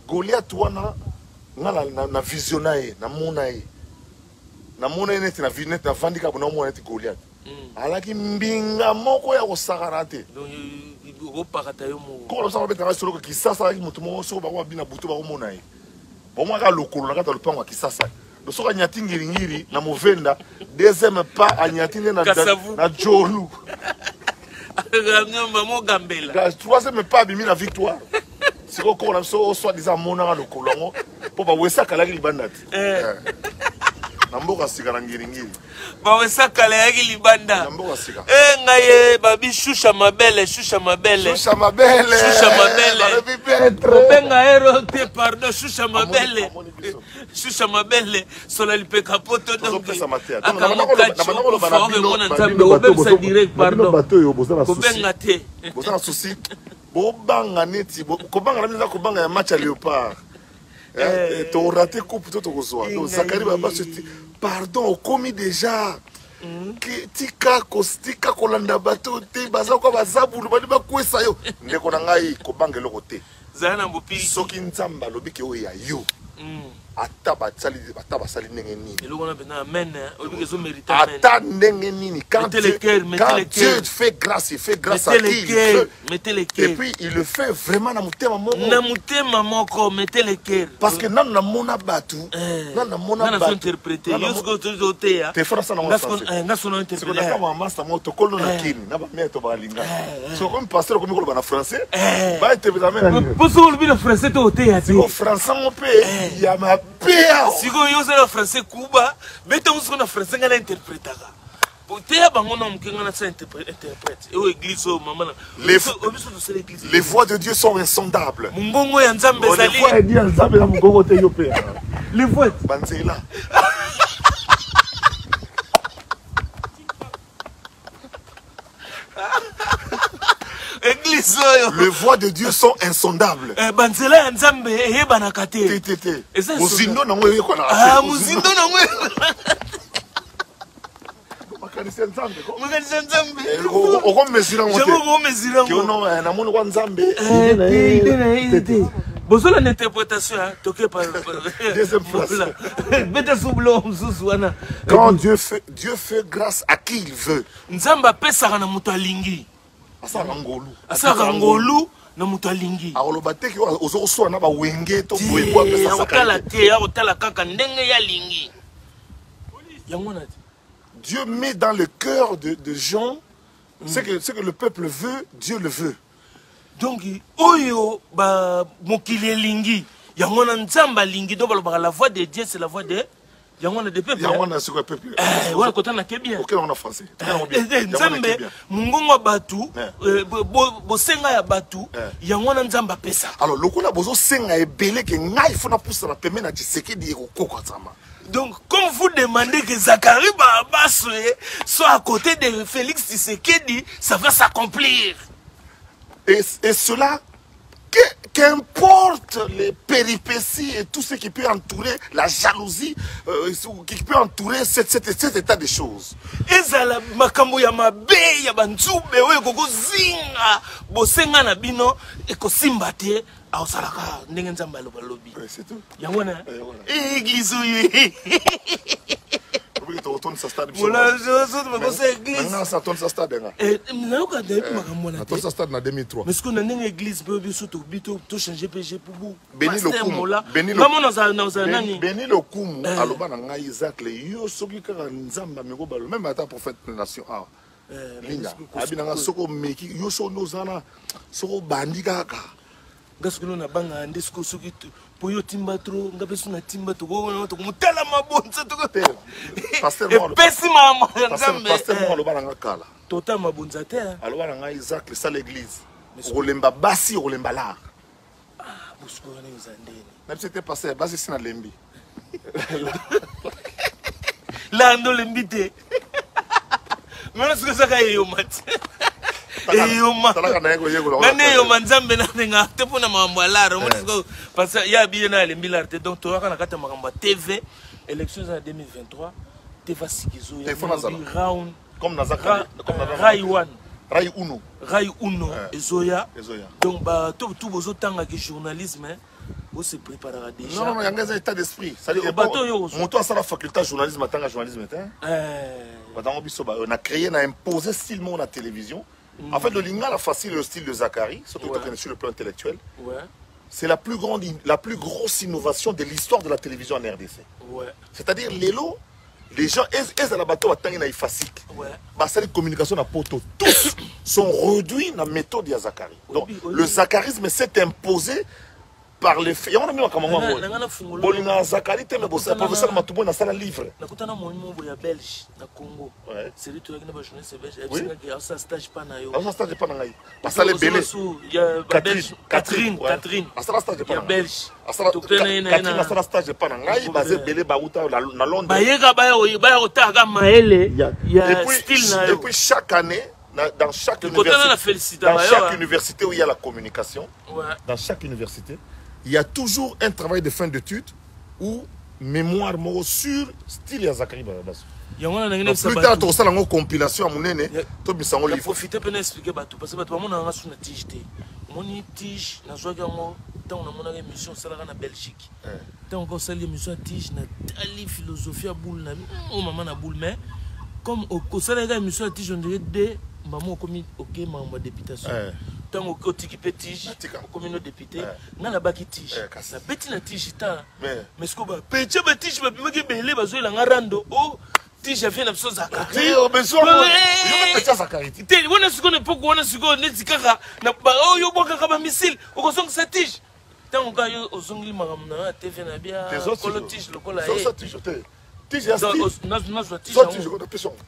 Goliath wana na vision na ye na mona ye neti na vinette na vandika bona mona neti Goliath alaki mbinga moko ya kosakana te ko ça va betanga solo ki sasa alaki mutu moko soko bako bina butu bako mona ye bon aka lokolo na kata lupango ki sasa do soka nyati ngiri na movenda deuxième pas anyati na jolu troisième pas abimi la victoire siko ko na so soit disant monaka lokolo ngo po ba wesa kalaki libanda te na mboka sika na ngiri ba wesa kalaki libanda na mboka sika ngaye babi shusha mabele benga hero te pardon shusha mabele sola lipeka poto donc kobenga te bozana souci bobanga neti kobanga na miza kobanga ya match ya Léopard to raté coupe to kozwa donc Zakari baba pardon okomi déjà tika kolanda bato te baza kwa bazabulu bali bakwesa yo ndeko na ngai kobanga eloko te zana mbopi soki nzamba lobi ke oyo ya yo ata basali ndenge nini ata ndenge nini quand Dieu fait grâce il fait grâce à qui il veut et puis il le fait vraiment na mutema moko mettez les cœurs parce que nana na mona batu nana mona batu interpréter yosko tozotea te fera ça na ngaso interpréter c'est comme master moto kolno na kini na ba meto ba linga so comme pasteur comme ko ba français ba interpréter na poso le français tozotea c'est français mon père ya ma père siko yo c'est le français kuba mais ton so na français ngana interprétaka les voix de Dieu sont insondables. Les voix les voix de Dieu sont insondables. Besoin d'une interprétation, quand Dieu fait grâce à qui il veut. Nzamba pesa na mutalingi. Asarangolu na mutalingi. Arolobateki ozo na ba wenge to boyekwa pesa sakala te ya otala kaka ndenge ya lingi. Yangona Dieu met dans le cœur de gens ce que le peuple veut, Dieu le veut. Donc, oyo ba mokili lingi, yangona nzamba lingi, donc la voix de Dieu c'est la voix de yango na de peuple yango na siko peuple wala kota na kebia OK on a français nzambe mungongo batu bosenga ya batu yango na nzamba pesa alors lokola bozo senga ebele ke ngai fona poussa na pembe na Tshisekedi ekoko tsama. Donc, comme vous demandez que Zacharie Barabas soit à côté de Félix Tshisekedi, ça va s'accomplir. Et cela, qu'importe les péripéties et tout ce qui peut entourer la jalousie, qui peut entourer cet état de choses. Et ça, la makambo ya mabe, ya banzube, oyo koko zinga, bosenga na bino, eko simbate. Ah, ça là, n'engen zamba lobi. C'est tout. Yangona. Église oui. Oui, tu retournes sa stade. Voilà, je me conseille église. Non, ça tourne sa stade. Non, quand tu es makambo na. Tourne sa stade en 2003. Mais ce qu'on a une église, peut surtout bito, tout changer PG pour vous. Béni le Kumu. Béni le Kumu. Aloba na ngai Isaac le yo soki kaka nzamba meko balo même ata prophète de nation ah. Linga. Abinanga soko meki yo so nozana soko bandi kaka. Gaskolo na banga ndesko soki poyo timba tro ngabesu na timba to go to mutala mabonza to ko pasteur mo pesi mama nzambe pasteur mo aloba na kala tota mabonza te aloba na Isaac le salle l'église rolemba basi rolemba la ah busko na nzandeni même c'était pasteur basi sina lembi la ndo lembi te mona siko saka yo mat yo manzambe na nga te pona mambo alaro parce que ya bien na lembilarte donc to kana kata makamba TV élections en 2023 TV sikizo ya round comme na Zakari comme na Rai Uno ezoya donc ba tout bozo tanga ki journalisme on se préparera déjà non yanga za état d'esprit ça dire monto à la faculté journalisme tanga journalisme batango biso ba on a créé na imposé style mon la télévision. En fait, le Lingala facile le style de Zacharie, surtout sur le plan intellectuel. C'est la plus grosse innovation de l'histoire de la télévision en RDC. C'est-à-dire, les gens, ils ont la bateau à Tangina Fasik. Les communications à Poto, tous sont réduits dans la méthode de Zacharie. Donc, le zacharisme s'est imposé par les faits. On a mis un moment. Zacharie, tu as professeur Matoubo dans un livre. Belge, na Congo. C'est lui qui a une journaliste belge. Il a un stage pas na yo. Un stage pas na yo. Parce que les belges. Il y a Catherine. Un stage pas na belge. Catherine a un stage pas na yo. Basé belge baouta na Londres. Bayega baya otaga maele. Il y a style na yo. Depuis chaque année. Dans chaque université où il y a la communication, dans chaque université, il y a toujours un travail de fin d'études ou mémoire sur style ya Zacharie Barabas. Plus tard, tu as une compilation à mon aîné, tu as un livre. Profitez pour expliquer parce que tu as une tige. Mon tige, na joie gamo, tant on a une émission ça en Belgique. Tant on a une émission tige na tali philosophie à boule na oh maman na boule mais comme au ça une émission tige on dirait des maman comme OK maman députation. Tant au côté tige comme député na la baki tige. La bête na tige ta. Mais ce que ba petit tige ba bimaki belé ba zo la ngarando oh tige vient na so Zacharie. Yo besoin yo petit Zacharie. Te wona siko ne poko wona siko ne tikaka na ba oh yo boka ka ba missile o ko songa sa tige. Tant on yo ozongi magam na TV na bia kolo tige lokola e. So tige te. Tige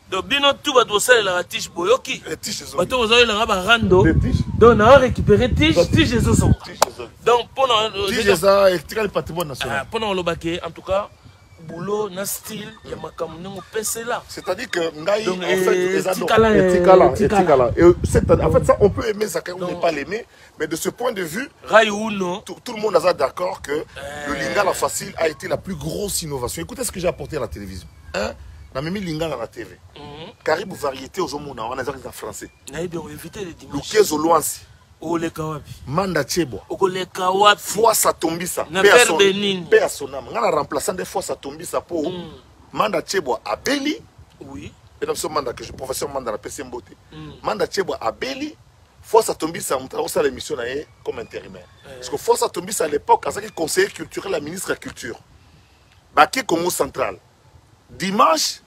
donc bino tout va doser la tige boyoki bato ozoyo la ba rando donc na récupérer tige zo donc pendant tige ça extrait le patrimoine national pendant le baquet en tout cas boulot na style ya makamu nengo pese là c'est-à-dire que ngai en fait etikala et en fait ça on peut aimer Zacharie ou ne pas l'aimer mais de ce point de vue Rai Uno tout le monde est d'accord que le Lingala facile a été la plus grosse innovation. Écoutez ce que j'ai apporté à la télévision na mimi Lingala na TV karibu variété aux hommes on a en français na bien éviter les dimanches Lukezo Luansi oleka wapi Manda Chebo okoleka wapi fois ça tombisa pe à son âme ngana remplaçant des fois ça tombisa pour Manda Chebo abeli oui et donc ce mandat que je professeur Manda la PC Mbote Manda Chebo abeli fois ça tombisa on ça l'émission là comme intérimaire parce que fois ça tombisa à l'époque à conseiller culturel la ministre de la culture Baké Congo central dimanche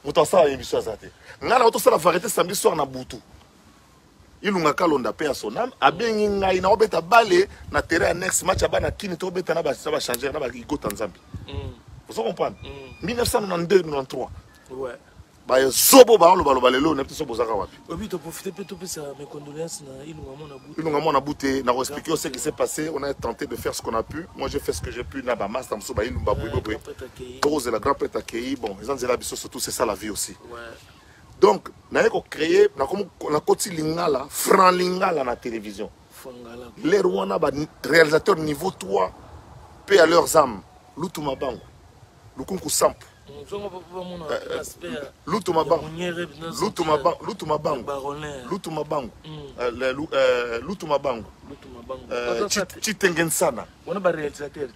vous t'en ça l'émission azate ngana auto ça la variété samedi soir na Butu ilunga kalonda pe à son âme abengi ngai na obeta balé na terrain annexe match abana kini to obeta na ba changer na ba igo Tanzambie Vous comprenez 1992-93. Ouais. Bah, Zobo, bah, on lelo, n'est-ce pas, Wapi. Oui, tu as profité peut-être de mes condoléances. Il nous a bouté. On a expliqué ce qui s'est passé. On a tenté de faire ce qu'on a pu. Moi, j'ai fait ce que j'ai pu. N'a pas masse, tam soba, il nous baboué. Rose, la grande pète accueillie. Bon, les gens de la biso, surtout, c'est ça la vie aussi. Donc, on a créé, on a continué lingala, franc lingala na télévision. Les Rwanda, réalisateurs niveau 3, paix à leurs âmes. L'outouma bango. L'oukounkou samp. L'outouma bango. L'outouma bango. L'outouma bango. Chitengensana.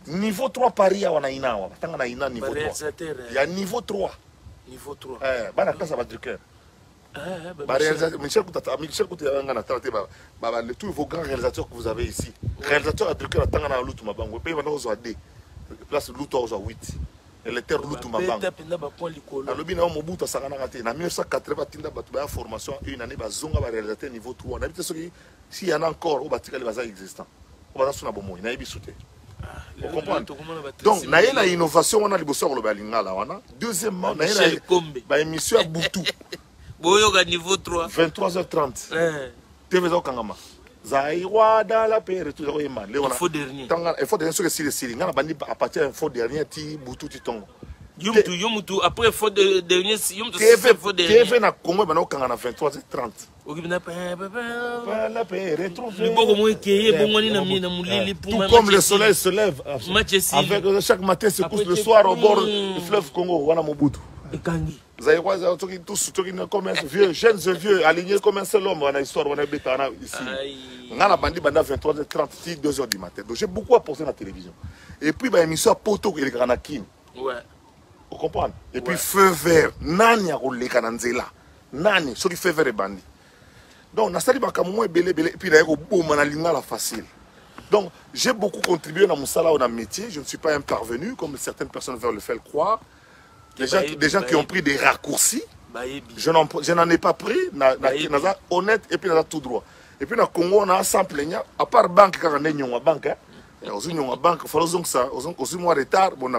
Niveau 3 Paris, on a inawa. Tanga ina niveau 3. Il y a niveau 3. Niveau 3. Bana classe à Drucker. Michel Koutata, tous vos grands réalisateurs que vous avez ici. Réalisateur à Drucker, Tanga L'outouma bango. Pays maintenant aux 2. Place L'outouma aux 8. Les terres L'outouma bango. Alobi na Mobutu Sakana Raté. En 1980, Tinda Batouba formation une année, Bazonga réalisateur niveau 3. On habite ce qui, s'il y en a encore, au Batika les bazars existants. On va sur la bombe, il y a bisouté. Vous comprenez? Donc, il y a une innovation, on a les bosseurs au Balingala. Deuxièmement, il y a une émission à Boutou. Niveau 3. 23h30. TV Kangama. Zaïwa dans la paix, retour au Yéman. Il faut dernier. Il faut dernier sur le site. Il y a à partir d'un faux dernier, Boutou Titongo. Yomutu, après faux dernier, faux dernier. TV na Congo, il y a 23h30. Tout comme le soleil se lève, avec chaque matin se couche le soir au bord du fleuve Congo, on a Mobutu. Zaïwa, tous vieux, jeunes et vieux, alignés comme un seul homme, on a histoire, on a ici. On a bandi banda 23h30, 2h du matin. Donc j'ai beaucoup apporté à la télévision. Et puis, bah, émission à Poto et les Granakin. Ouais. Vous comprenez? Et puis, feu vert, Nani a roulé Kananzela. Nani, ce qui fait vert et bandi. Donc, on a sali bakamomo et belé, et puis, on a la facile. Donc, j'ai beaucoup contribué dans mon salaire, dans mon métier. Je ne suis pas un parvenu, comme certaines personnes veulent le faire croire. Des gens qui ont pris des raccourcis. Je n'en ai pas pris. Honnête et puis tout droit. Et puis, dans le Congo, on a 100 plaignants. À part banque, quand on est en banque, aux unions en banque, il faut ça, aux mois de retard, bon.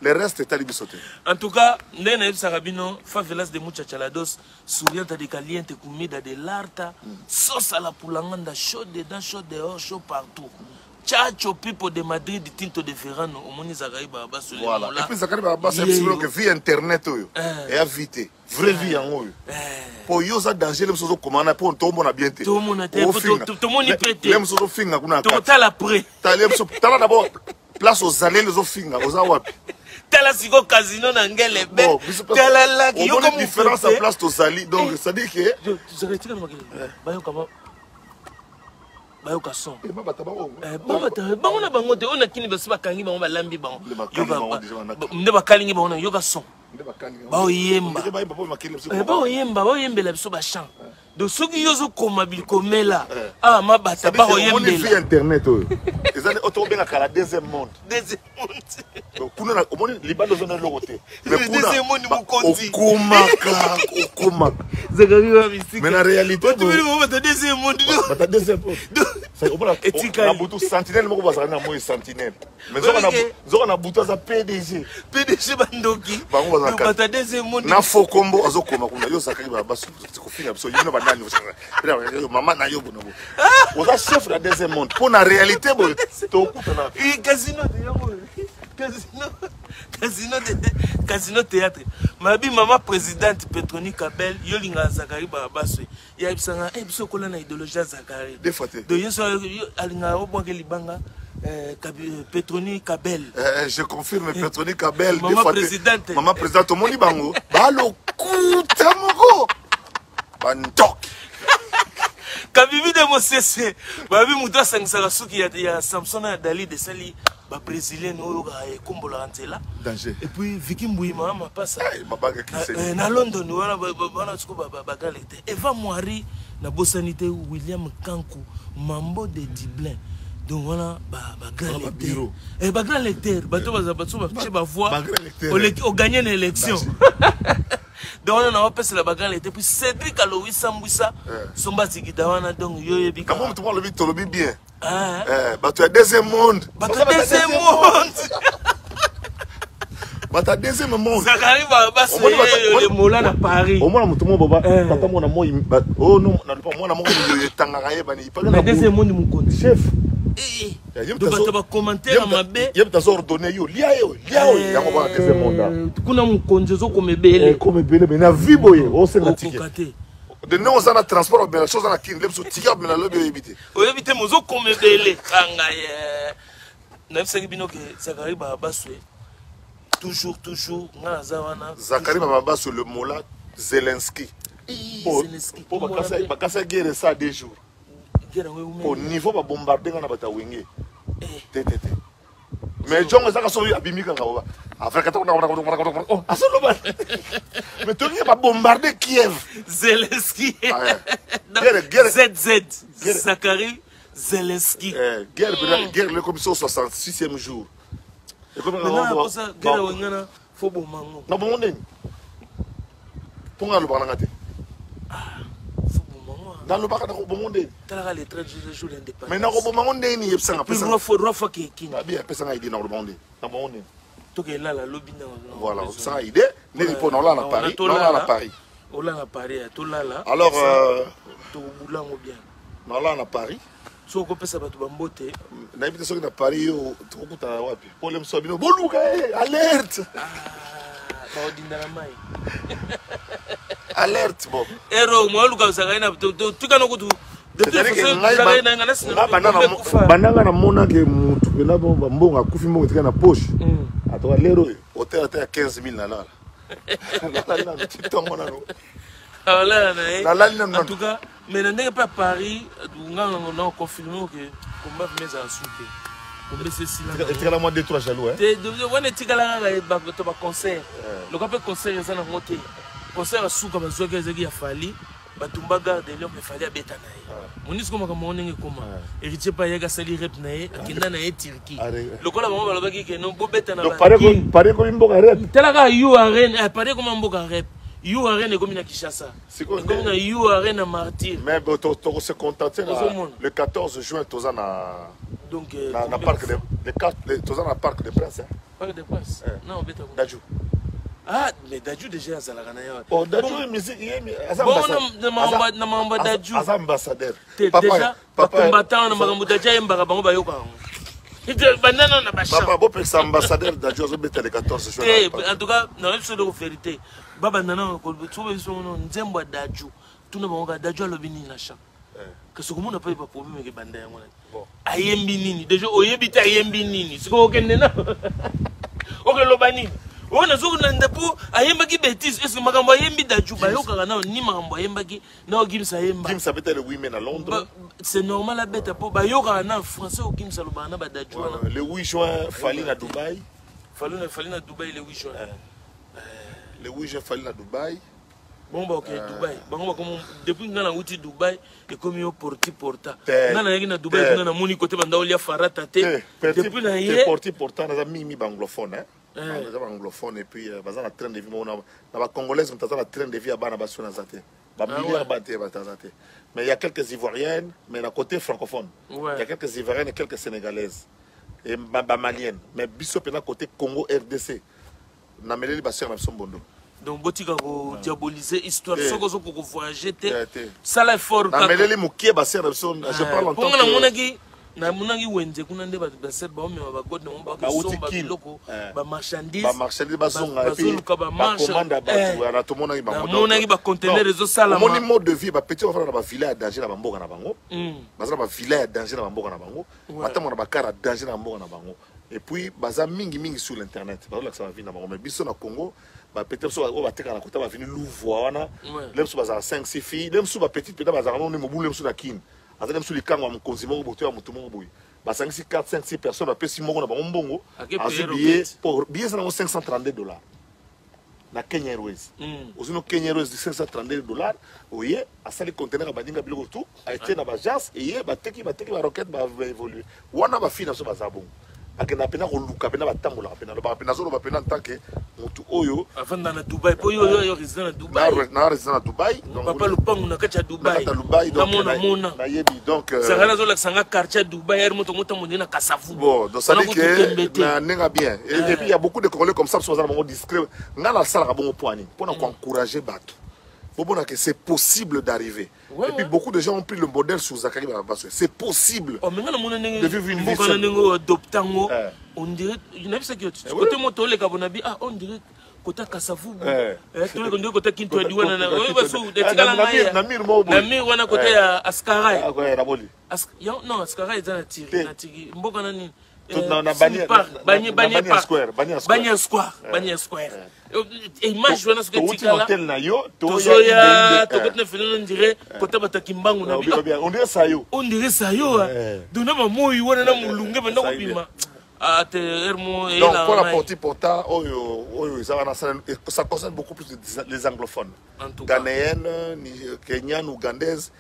Le reste est à l'ibissoté. En tout cas, Nene Sarabino, favelas de muchachalados, souriante de caliente, comida de l'arta, sauce à la poulanganda, chaud dedans, chaud dehors, chaud partout. Chacho people de Madrid, Tinto de Ferrano, au Moni Zagaï Baba sur les voilà. Et puis Zagaï Baba, c'est un petit peu que vie internet, et à vite, vraie vie en haut. Pour yo ça danger, les choses comme on a pour tout le monde a bien été. Tout le monde a tout le monde est prêt. Les choses fin na kuna. Tout à prêt. T'as d'abord place aux allées les autres fin aux awap. T'as la sigo casino n'angele be. T'as la laki. On a une différence à place aux allées, donc ça dit que. Tu retires le maquillage. Bayo comment? Bayo kasson. Bango na bango te on a kini basi bakangi bango balambi bango. Nde bakalingi bango na yo kasson. Bao yemba. Bao yembela biso ba chant. Donc ceux qui osent commabil komela. Ah ma bata bao yembela. On est via internet. Les années auto bien à la deuxième monde. Deuxième monde. Donc kuna au monde Liban dans un côté. Mais deuxième monde mon konti. Okumaka. Mais la réalité tu veux voir ta deuxième monde. Ta deuxième monde. C'est au voilà. La boutou sentinelle moko bazana na moi sentinelle. Mais on a boutou za PDG bandoki. Bango ta deuxième monde. Na fo kombo azokoma kuna yo zakaki ba basu ko finga biso yino ba nani maman na yo bono. Oza chef la deuxième monde. Pour la réalité bo to kutana. Casino théâtre. Ma bi maman présidente Petroni Kabel yolinga Zakari Barabaswe. Ya bisanga biso kola na idéologie Zakari. Des fois. De yeso alinga obonge libanga Petroni Kabel. Je confirme Petroni Kabel maman présidente. Maman présidente moni bango. Balo kuta moko. Bantok. Kabibi de Mosese. Babi muto sangisa suki ya Samson na Dali de Sali. Ba brésilien no et kombola antela danger et puis Vicky Mbouima ma passe na London wana bana tsuko ba galete Eva Moari na bosanité William Kankou Mambo de Diblin donc voilà ba galete et ba grand lecteur bato ba voix au gagner l'élection donc on a passé la bagarre était puis Cédric Aloïs Sambouissa somba zikidawana donc yo yebika comment tu vois le vite le bien bah tu as deuxième monde. Bah tu as deuxième monde. Bata deuxième monde. Zakari Baba c'est le Mola na Paris. Au moins mon boba tata mon moi oh non na pas moi na mo tangaka yebani pas na deuxième monde mon compte chef. Donc tu vas commenter ma bé. Yeb ta ordonné yo lia yo yango ba deuxième monde. Kuna mon compte zo comme belé. Comme belé mais na vie boye o c'est na ticket. De non ça na transport mais la chose na kin lepso ticket mais na lobe éviter. O éviter mo zo comme belé kanga ye. Na fsaki bino ke Zakari Baba soué. Toujours, Zakari Baba sur le Mola Zelensky. Pour bakasa guerre ça des jours. Au niveau va bombarder na bata wenge. Mais John ça so abimi kanga ba. Afrique ta oh asolo ba. Mais tu va bombarder Kiev. Zelensky. Guerre ZZ. Zakari Zelensky. Guerre le commission 66e jour. Maintenant, ça, guerre wengana, faut bon mango. Na bon ndeni. Ponga lo bana ngate. Faut bon mango. Dans le baka na bon ndeni. Tala les 13 jours d'indépendance. Mais na ko bon mango ndeni yepsa nga pesa. Rofa ke kin. Na bien pesa nga idée na lo bon ndeni. Na bon ndeni. To ke la lobby na. Voilà, ça idée. Ndeni po na la Paris. Na la Paris. Ola na Paris, to la la. Alors to bulango bien. Na la na Paris. So ko pesa batu bambote. Na ibite soki na Paris yo tukuta wapi? Pole msobino boluka alerte. Ba odinda na mai. Alerte bon. Ero mo luka saka ina tukana kutu. Bananga na mona ke mutu pena mbonga kufi mbonga tika na poche. Atoka lero hotel ata 15000 na lala. Na lala titongo na no. En tout cas, mais n'est pas Paris, on a confirmé que combat mais en soupe. On met ceci là. Tu as moins de 3 jaloux hein. On est tigala ba concert. Le cap concert ça na monté. Concert à souka ba zoka ezaki ya fali, batumba garde lion me fali abeta na ye. Monisco comme on comment. Héritier pa yaka sali rep na ye, akenda na ye Turquie. Le kola ba balobaki que non bo beta na ba. Pare ko mboka rep. Telaka you arène, pare comme mboka rep. You arène est comme une Kinshasa. C'est comme une You arène à Martyr. Mais tu se contenter le 14 juin, tu as donc na parc de parc de Princes. Parc de Princes. Non, beta. Dajou. Ah, mais Dajou déjà à la Gana. Oh, Dajou musique, bon na mamba Dajou. As ambassadeur. Déjà, combattant na makambo Dajou mbaka bango bayoka. Banana na bacha. Papa bo pesa ambassadeur Dajou zo beta le 14 juin. En tout cas, na même chose de vérité. Baba nana ko tuwe so no nzembo Dajou. Tuna bango Dajou alobini na cha. Que ce qu'on n'a pas eu de problème avec Banda. Ayembi nini. Déjà, oyebita ayembi nini. C'est quoi na. Ok, lobani. On a zo na ndapo ayemba ki bêtise. Est-ce que makambo ayembi Dajou ba yo kaka na ni makambo ayemba ki na Gimsa ayemba. Gimsa beta le 8 mai à Londres. C'est normal la bête po ba yo kaka na français au Gimsa lobana ba Dajou na. Le 8 juin Fali na Dubaï. Fali na Dubaï le 8 juin. Le 8 juin Fali na Dubaï. Bon bah ok Dubaï. Bon comme depuis ngana uti Dubaï et comme yo porta. Nana yaki na Dubaï kuna na moni côté banda olia farata te. Depuis na yé porta na mimi anglophone hein. Les anglophones et puis bazan la train de vie na ba congolaise on la train de vie à bana basona zate. Ba milliard baté batazate. Mais il y a quelques ivoiriennes mais na côté francophone. Il y a quelques ivoiriennes et quelques sénégalaises et ba maliennes. Mais biso pena côté Congo RDC. Na meleli ba sœur na Sombondo. Donc botika ko diaboliser histoire soko soko ko voyager te sala effort na meleli mukie ba sœur je parle en tant que na monaki wenze kuna nde ba set ba omema ba god na mo ba somba biloko ba marchandise ba zonga et puis ba commande ba na to monaki ba monaki ba conteneur ezo sala moni mode de vie ba petit va na ba villa danger na mboka na bango baza ba villa danger na mboka na bango batamo na ba kara danger na mboka na bango et puis baza mingi sur l'internet ba la ça va venir na bango mais biso na Congo ba peut-être so ba teka na kota ba venir louvoir wana lemso baza 5-6 filles lemso ba petite peut-être baza no mo lemso na kin azalem sur les camps wa mkonzi mo boto ya mutu mo boy ba 4-5-6 personnes ba pesi mongo na bango mbongo azubier pour billet ça na $532 na Kenya Airways ozino Kenya Airways de $532 oye asali conteneur ba dinga biloko tout a été na ba jas et ye ba teki ba roquette ba évoluer wana ba fina so ba zabon akena pena koluka pena batambola pena lo pena zolo pena en tant que mutu oyo avant dans Dubaï po yo résident à Dubaï na résident à Dubaï donc papa le pangu na kacha Dubaï donc na yebi donc ça rala zo la sanga quartier Dubaï er moto mondina Kasavu bon donc ça dit que na nenga bien et puis il y a beaucoup de Congolais comme ça sont vraiment discrets ngana sala ka bon point pour encourager bato bon que c'est possible d'arriver et puis beaucoup de gens ont pris le modèle sur Zakari Babasso c'est possible de vivre une vie adoptango on dirait il n'a pas ça qui côté moto le kabonabi ah on dirait côté Kasavu tout le monde côté Kinto Diwana na oui baso de tikala na mir wana côté Askaray non Askaray za na tiri mboka nani na Bania Square image wana ce que tu as hotel na yo tozoya tokotna fenona ndire kota batakimbangu na bi on dirait ça yo dona mamoyi wana na mulunge banda kopima donc pour la partie porta ça concerne beaucoup plus les anglophones ghanéennes kenyanes ougandaises.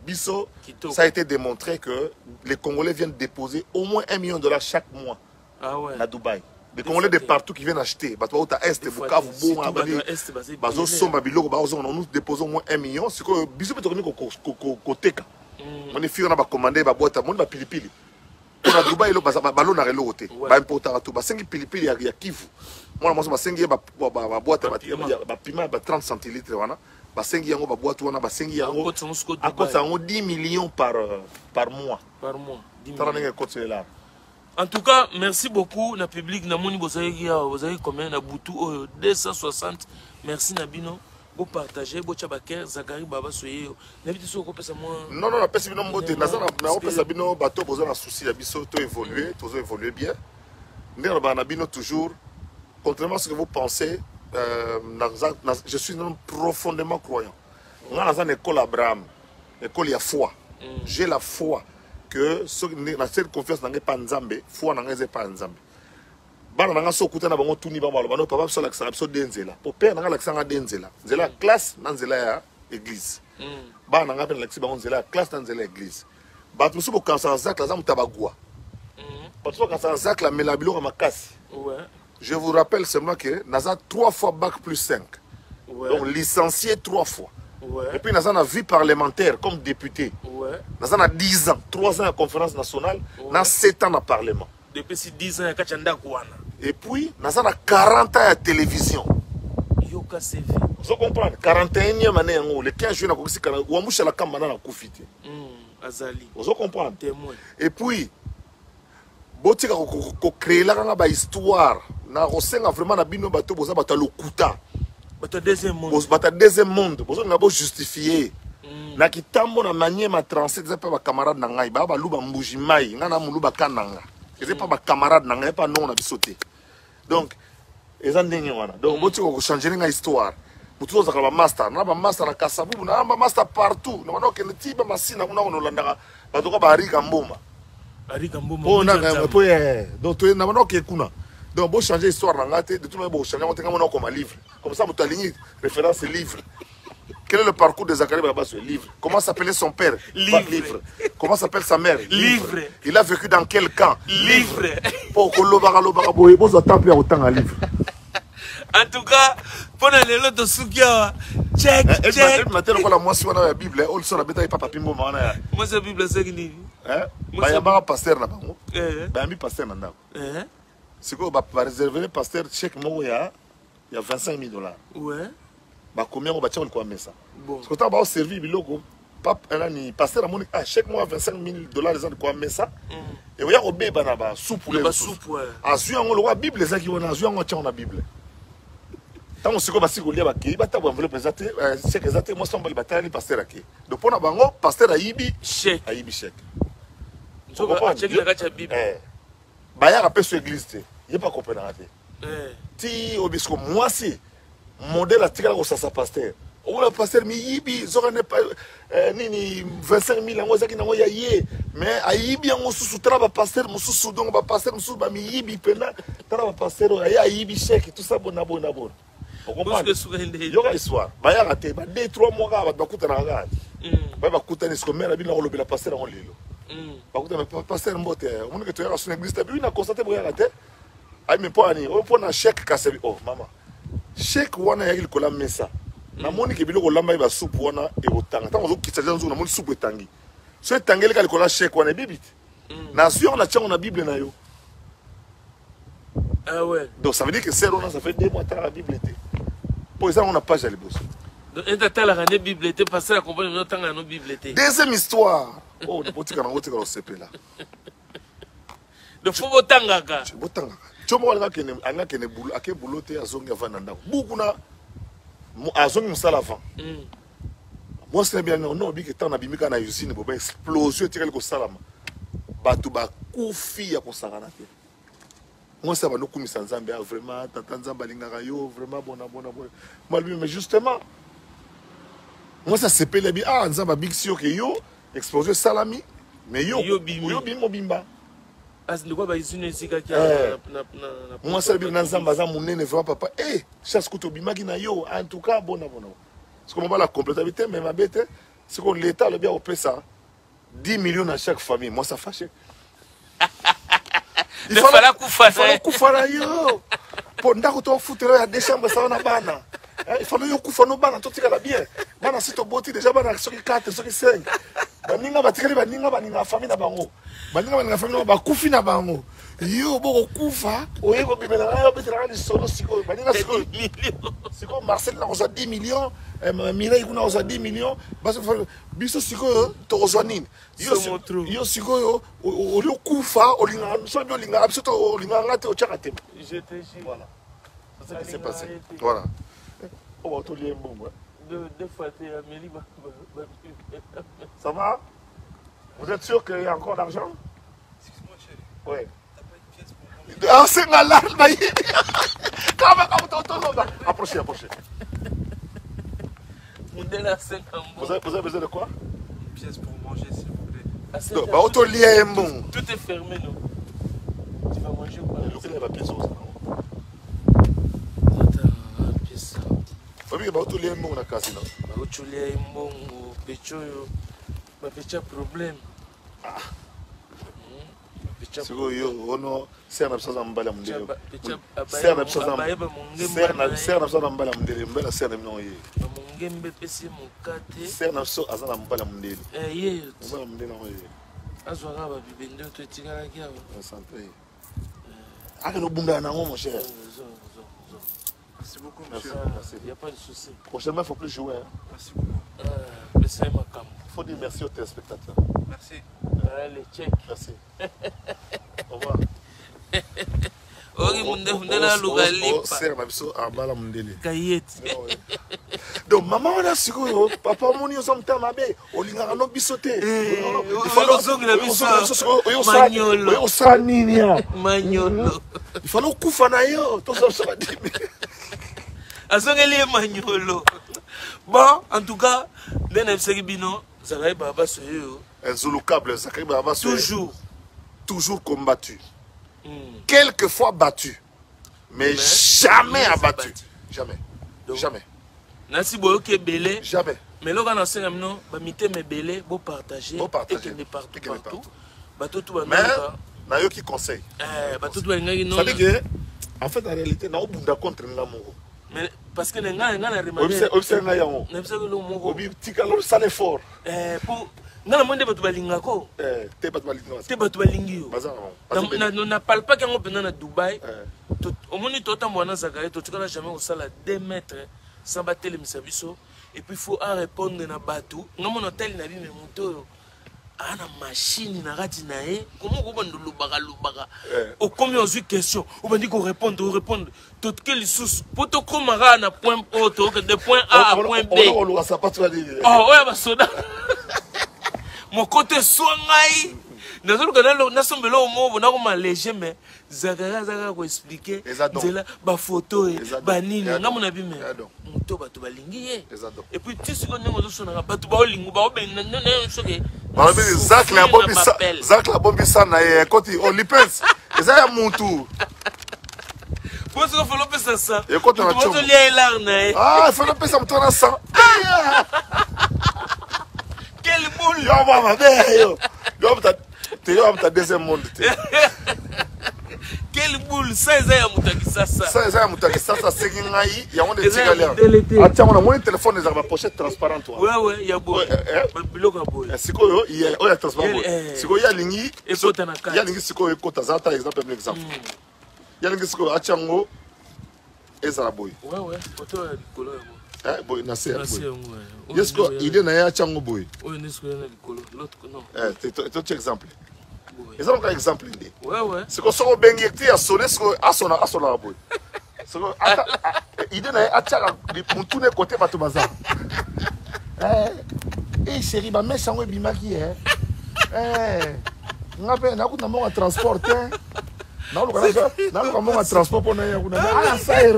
Bisso, ça a été démontré que les Congolais viennent déposer au moins $1 million chaque mois à Dubaï. Les Congolais de partout qui viennent acheter. Nous déposons au moins $1 million. C'est que Bisso peut être côté. On est fiers, on a commandé, on a boîte, on a pilipili. Pour la Dubaï, on a reloté. On a importé à tout. On a pilipili, il y a Kivu. Moi, je suis en boîte, on a 30 centilitres. Basengi yango baboîte wana basengi yango akota 10 millions par mois. Par mois. En tout cas, merci beaucoup na public na moni bozaki combien na butu 260. Merci Nabino. Bo partager bo tchabake Zakari Babasso yo. Na bitu so ko pesa moi. Non na pesa bino mbote na na pesa bino bato boza na souci ya biso to évoluer bien. Ndera ba na bino toujours contrairement à ce que vous pensez. Je suis un homme profondément croyant. On a une école Abraham, école a foi. J'ai la foi que dans cette confiance n'a pas Nzambe, foi n'a pas Nzambe. Bana n'a pas écouté na bango tuni ba malo papa so la so denzela. Pour père n'a la sanga denzela. Nzela classe dans nzela ya église. Bana n'a pas la bango nzela classe dans nzela église. Ba tu so bo kansa zak la zamu tabagwa. Ba tu kansa zak la melabilo ka makasi. Ouais. Je vous rappelle seulement que Naza 3 fois bac plus 5. Ouais. Donc licencié 3 fois. Ouais. Et puis Naza a vie parlementaire comme député. Ouais. Naza a 10 ans, 3 ans à conférence nationale, ouais. Naza 7 ans à parlement. Depuis ces 10 ans, à Kachanda Kouana. Et puis Naza a 40 ans à télévision. Yoka CV. Vous comprenez 41e année, le 15 juin, Ouamoucha la Kamana a Koufité. Azali. Vous comprenez. Et puis, botika ko créer la nga ba histoire na rosenga vraiment na bino bato boza bata lokuta bata deuxième monde bozo na bo justifier na kitambo na manière ma transit za pa ba camarade na ngai ba luba mbuji mai nga na muluba kananga c'est pas ba camarade na ngai pas non na bisoté donc eza ndenge wana donc botika ko changer nga histoire mutu za ka ba master na Kasavu na ba master partout na manoke ne tiba masina kuna ko landaka bato ko ba rika mboma. Oh, donc tu es donc bon changer l'histoire de tout le monde changer comme livre comme ça vous aligné référence livre. Quel est le parcours de Zakari Babasso livre? Comment s'appelait son père? Livre. Comment s'appelle sa mère? Livre. Il a vécu dans quel camp? Livre. Pour que autant livre. En tout cas, pour les lots de Soukia, check. Moi, si on a la Bible, on sort la bête avec papa Pimbo. Moi, c'est la Bible, c'est qui? Il y a un pasteur là-bas. Il y a un pasteur là-bas. C'est quoi? Va réserver le pasteur chèque, il y a $25 000. Ouais. Combien on va tirer le ça? Parce que tu as servi, le pasteur a mon chèque, moi, $25 000, les gens de quoi mettre ça. Et il y a un bébé, soupe pour les soupe. À Zuyan, on a la Bible, les gens qui ont la Bible. Tant que c'est comme si on a un enveloppe exacte, chèque exact, moi, je suis un pasteur. Donc, pour un pasteur a Ibi chèque. Tu vas checker la Bible. Baya rappelle sur l'église, il n'y a pas compris. Si obispo moi c'est modèle à tirer au sasa pasteur. On a pasteur mi yibi zora ne pas nini 25 000 ngo zaki nango ya ye mais ayibi ngo susu traba pasteur mususu donc ba pasteur mususu ba mi yibi pena traba pasteur ya yibi chèque tout ça bona. On comprend. Yoga histoire. Baya raté ba 2-3 mois ba kuta na ga. Ba kuta ni sko mera bina ko lobela pasteur ngo lelo. bakuta me pasteur mbote on que tu es sur l'église tu as constaté boya la tête ay me poani o pona chèque kasebi oh mama chèque wana ya kola mesa na moni ke biloko lamba ba soupe wana e otanga tant okitsa nzo na moni soupe etangi so etangeli ka kola chèque wana bibite na sur na tchango na bible na yo ah ouais donc ça veut dire que c'est on ça fait 2 mois la bible était pour ça on a page à l'ebosso donc et la rande bible était passer la compagnie no tanga no bible était deuxième histoire oh de potika na ngotika lo sepe là de fo botanga ka botanga chomo wala kene anga kene bulu ake bulote azongi avana ndako buku na azongi musala avant moi c'est bien non bi que tant na bimika na usine bo ba explosion tirel ko salama batu ba kufi ya ko sangana te moi ça va nous kumisa nzambe vraiment tata nzamba lingaka yo vraiment bona moi mais justement moi ça s'appelle bien ah nzamba big sio que yo explosion salami mais yo bimo bimba as le quoi ba usine sika ki na moi ça bien nzamba za munene vraiment papa eh chasse kuto bimaki na yo en tout cas bona parce que on va la compléter mais ma bête c'est que l'état le bien au ça 10 millions à chaque famille moi ça fâche il fallait kufana yo pour ndako to foutre ya des chambres ça na bana il fallait yo kufana bana to tika la bien bana sito boti déjà bana soki 4 soki 5 baninga batikali baninga famille na bango baninga famille ba kufi na bango yo boko kufa oyeko bimela yo betela ni solo siko baninga siko Marcel na oza 10 millions Mireille kuna oza 10 millions basi biso siko to oza nini yo siko yo oli kufa olinga so bi olinga biso to olinga ngate o chaka te je te jure voilà c'est ça qui s'est passé voilà on va tout lier bon deux fois t'es Amélie ça va vous êtes sûr qu'il y a encore d'argent excuse-moi chérie ouais t'as pas une pièce pour manger ah c'est malade baï approchez vous avez besoin de quoi une pièce pour manger s'il vous plaît donc bah auto lié bon tout est fermé non tu vas manger quoi le va pièce oui bah auto lié bon na kasi non bah auto lié bon pechoyo bah pecha problème c'est que yo ono c'est un absent mbala mundele c'est un absent mbala mundele mbala c'est un non yé ngembe pesi mukate c'est un absent azana mbala mundele ye mbala mundele no yé azwaka ba bibende to tikala kiawa santé aka no bunda na mon cher merci beaucoup monsieur il y a pas de souci prochainement il faut plus jouer merci beaucoup c'est ma cam faut dire merci aux téléspectateurs merci les chèques merci au revoir oki munde la lugalipa c'est ma biso abala mundele kayeti donc maman on a siko papa moni osomta mabe olingaka no bisote il faut ozongela biso manyolo osaninia manyolo il faut kufa na yo to so ba dimi azongeli manyolo bon en tout cas ndene biseki bino zakai baba soyo Zouloukable, Zakari Baba, toujours combattu. Quelquefois battu. Mais jamais abattu. Jamais. Jamais. Nasi boyoke belé. Jamais. Mais là, on a enseigné non, bah mité mes belé, beau partager. Partager. Et partout. Bateau tout mais, na yo qui conseille. Bateau tout ngaki non. Ça veut dire que, en fait, en réalité, na obunda contre l'amour. Mais parce que les gars na remarqué. Observe na yango. N'observe le mot. Obi tikalo ça l'effort. Pour ngana monde bato balingako te bato balingako te bato balingi yo na parle pas kango pena na Dubaï omoni tota mwana Zakari to tukana jamais au sala 2 mètres sans battre les misabiso et puis faut à répondre na bato ngamo hôtel na ligne moto ana machine na rati na e comment ko bandu lubaka au combien aux questions ou bandi ko répondre tout quel sous poto komara na point auto de point A à point B oh ouais ba soda mon côté soingai nazolo kana na sombelo mo na ko maléger mais Zakari ko expliquer zela ba photo ba nini ngamu na bime to bato balingi et puis tu secondes ngo so na bato ba olingu ba obenga nene soke Zak la bombi sana e koti olipens eza ya muntu Parce qu'il faut le faire ça. Et quand on a il ah, il faut le faire ça, ça. Quelle boule! Yo, maman, yo. Yo, ta deuxième monde. Quelle boule! Ça, c'est un Moutakisasa. Ça, c'est un Moutakisasa. C'est qu'il y a des tigres. Ah, tiens, on a un téléphone, ils ont ma pochette transparente. Ouais, il y a beau. C'est quoi, il y a transparent. C'est quoi, il y a l'ingui. Il y a l'ingui, c'est quoi, il y a exemple. Il y a l'ingui, c'est quoi, Achango. Et ça, boy. Ouais, photo est color. Boy, Nasser. Est-ce que l'idée n'a pas Achango, boy? Oui, n'est-ce que l'autre, non. C'est un exemple. Et ça, on a un exemple. Ouais. C'est que si on a un sonné, c'est qu'on a sonné, boy. C'est que l'idée n'a pas Achango, pour tous les côtés, tu vas Eh, chérie, ma mère, c'est un bimaki. On a un transport. Non, on a un transport pour nous. Ah, ça y est.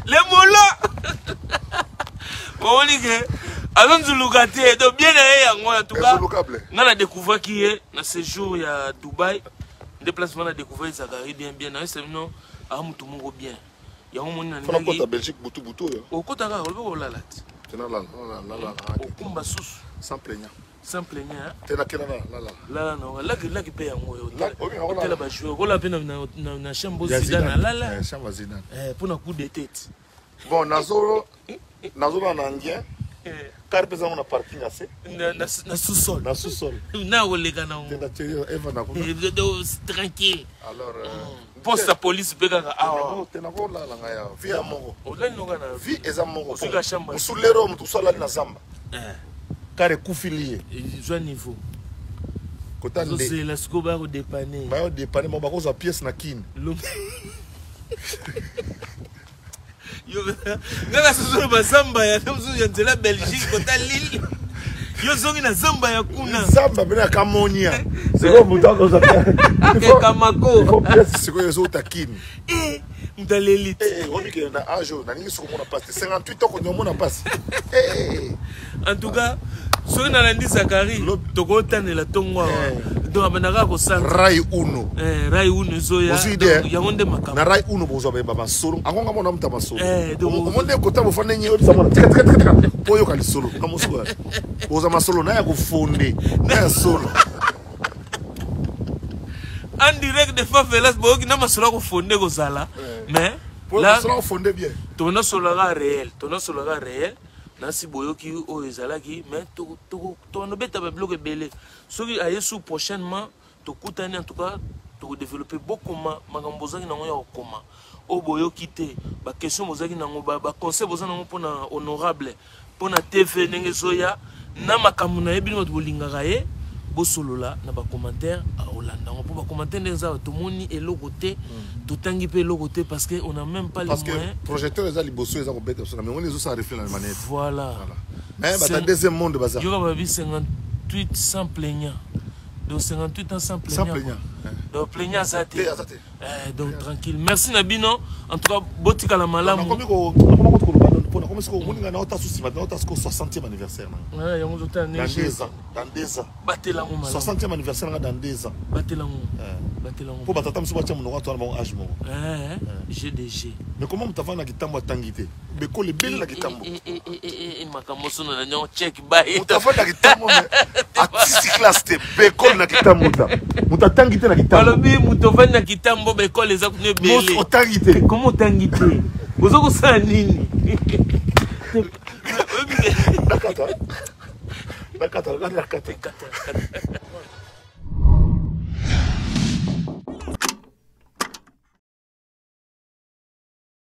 Les mots-là! On dit que, avant de lougater, donc bien en tout cas, on a découvert qui est, dans ce jour, il y a Dubaï, déplacement, on a découvert Zachary bien, c'est non, à Moutoumou bien. Il y a un monde qui est en Belgique, Boutou. Au côté de la Rola, au Kumbassous. Sans plaignant. Sans plaignant. Tu es là, là, non, là, qui paye en haut. Là, je vais dans la chambre Zidane. Là. Chambre Zidane. Pour un coup de tête. Bon, Nazoro en anglais. Car par exemple, on a parking assez. Na sous-sol. Na les gars, non. Tranquille. Alors, poste la police, pégaga. Ah, tu n'as pas là, vie à mon. Vie est à mon. Sous les roms, tout ça là, na zamba. Car est coufilier. Je niveau. Quand on est la scoba au dépanner. Bah au dépanner, mon bago sa pièce na kin. Yo, ngaka suzuru ba zamba ya namzu ya nzela Belgique kota Lille. Yo zongi na zamba ya kuna. Zamba bena kamonia. C'est comme mutako za. Kamako. Il faut pièce c'est quoi les autres kin. Dans l'élite. On dit que na âge na ningi soko mona passe 58 ans qu'on mona passe. En tout cas, ce qu'on a dit Zachary, toko tane la tongwa. Donc abanaka ko sang. Rai Uno. Rai Uno zoya. Ya wonde makama. Na Rai Uno bozo ba baba solo. Angonga mona mta solo. Donc monde ko tabo fane nyi obisa mona. Tika. Poyo kali solo. Kamusuwa. Bozo ma solo na ya ko fonde. Na solo. En direct de Favelas, boki na masolo ko fonde ko sala. Mais là, on fondé bien. Ton solaga réel. Nasi boyoki o ezalaki mais to no beta ba bloc belé. Soki ayesu prochainement to kutani en tout cas to développer beaucoup makambo zaki nango ya okoma. O boyoki te ba question mozaki nango ba conseil bozana nango pona honorable pona TV ndenge soya na makambo na yebi moto bolingaka ye bosolola na ba commentaire a Hollande. On peut pas commenter des autres tout monde et logoté tout tangi pe logoté parce que on a même pas les moyens. Parce que projecteur les a liboso les a bête mais on les autres ça reflète la manette. Voilà. Mais bah deuxième monde bazar. Il y aura 58 sans plaignant. Donc 58 ans sans plaignant. Sans plaignant. Donc plaignant ça donc tranquille. Merci Nabino. En tout cas botika la malamu. Comment est-ce qu'on a notre souci maintenant notre 60e anniversaire. Ouais, on a dans 2 ans. Battez la 60e anniversaire dans 2 ans. Battez la pour batata mso batia mon toi bon âge mon. GDG. Mais comment tu vas na kitambo tangité? Mais ko le bel na kitambo. Makambo sono na nyo check by. Tu vas na kitambo mais artistique classe te bekol na kitambo ta. Muta tangité na kitambo. Alobi mutovani na kitambo bekol eza kunye bele. Mo tangité. Comment tangité? Bozoko sa nini? Nakata.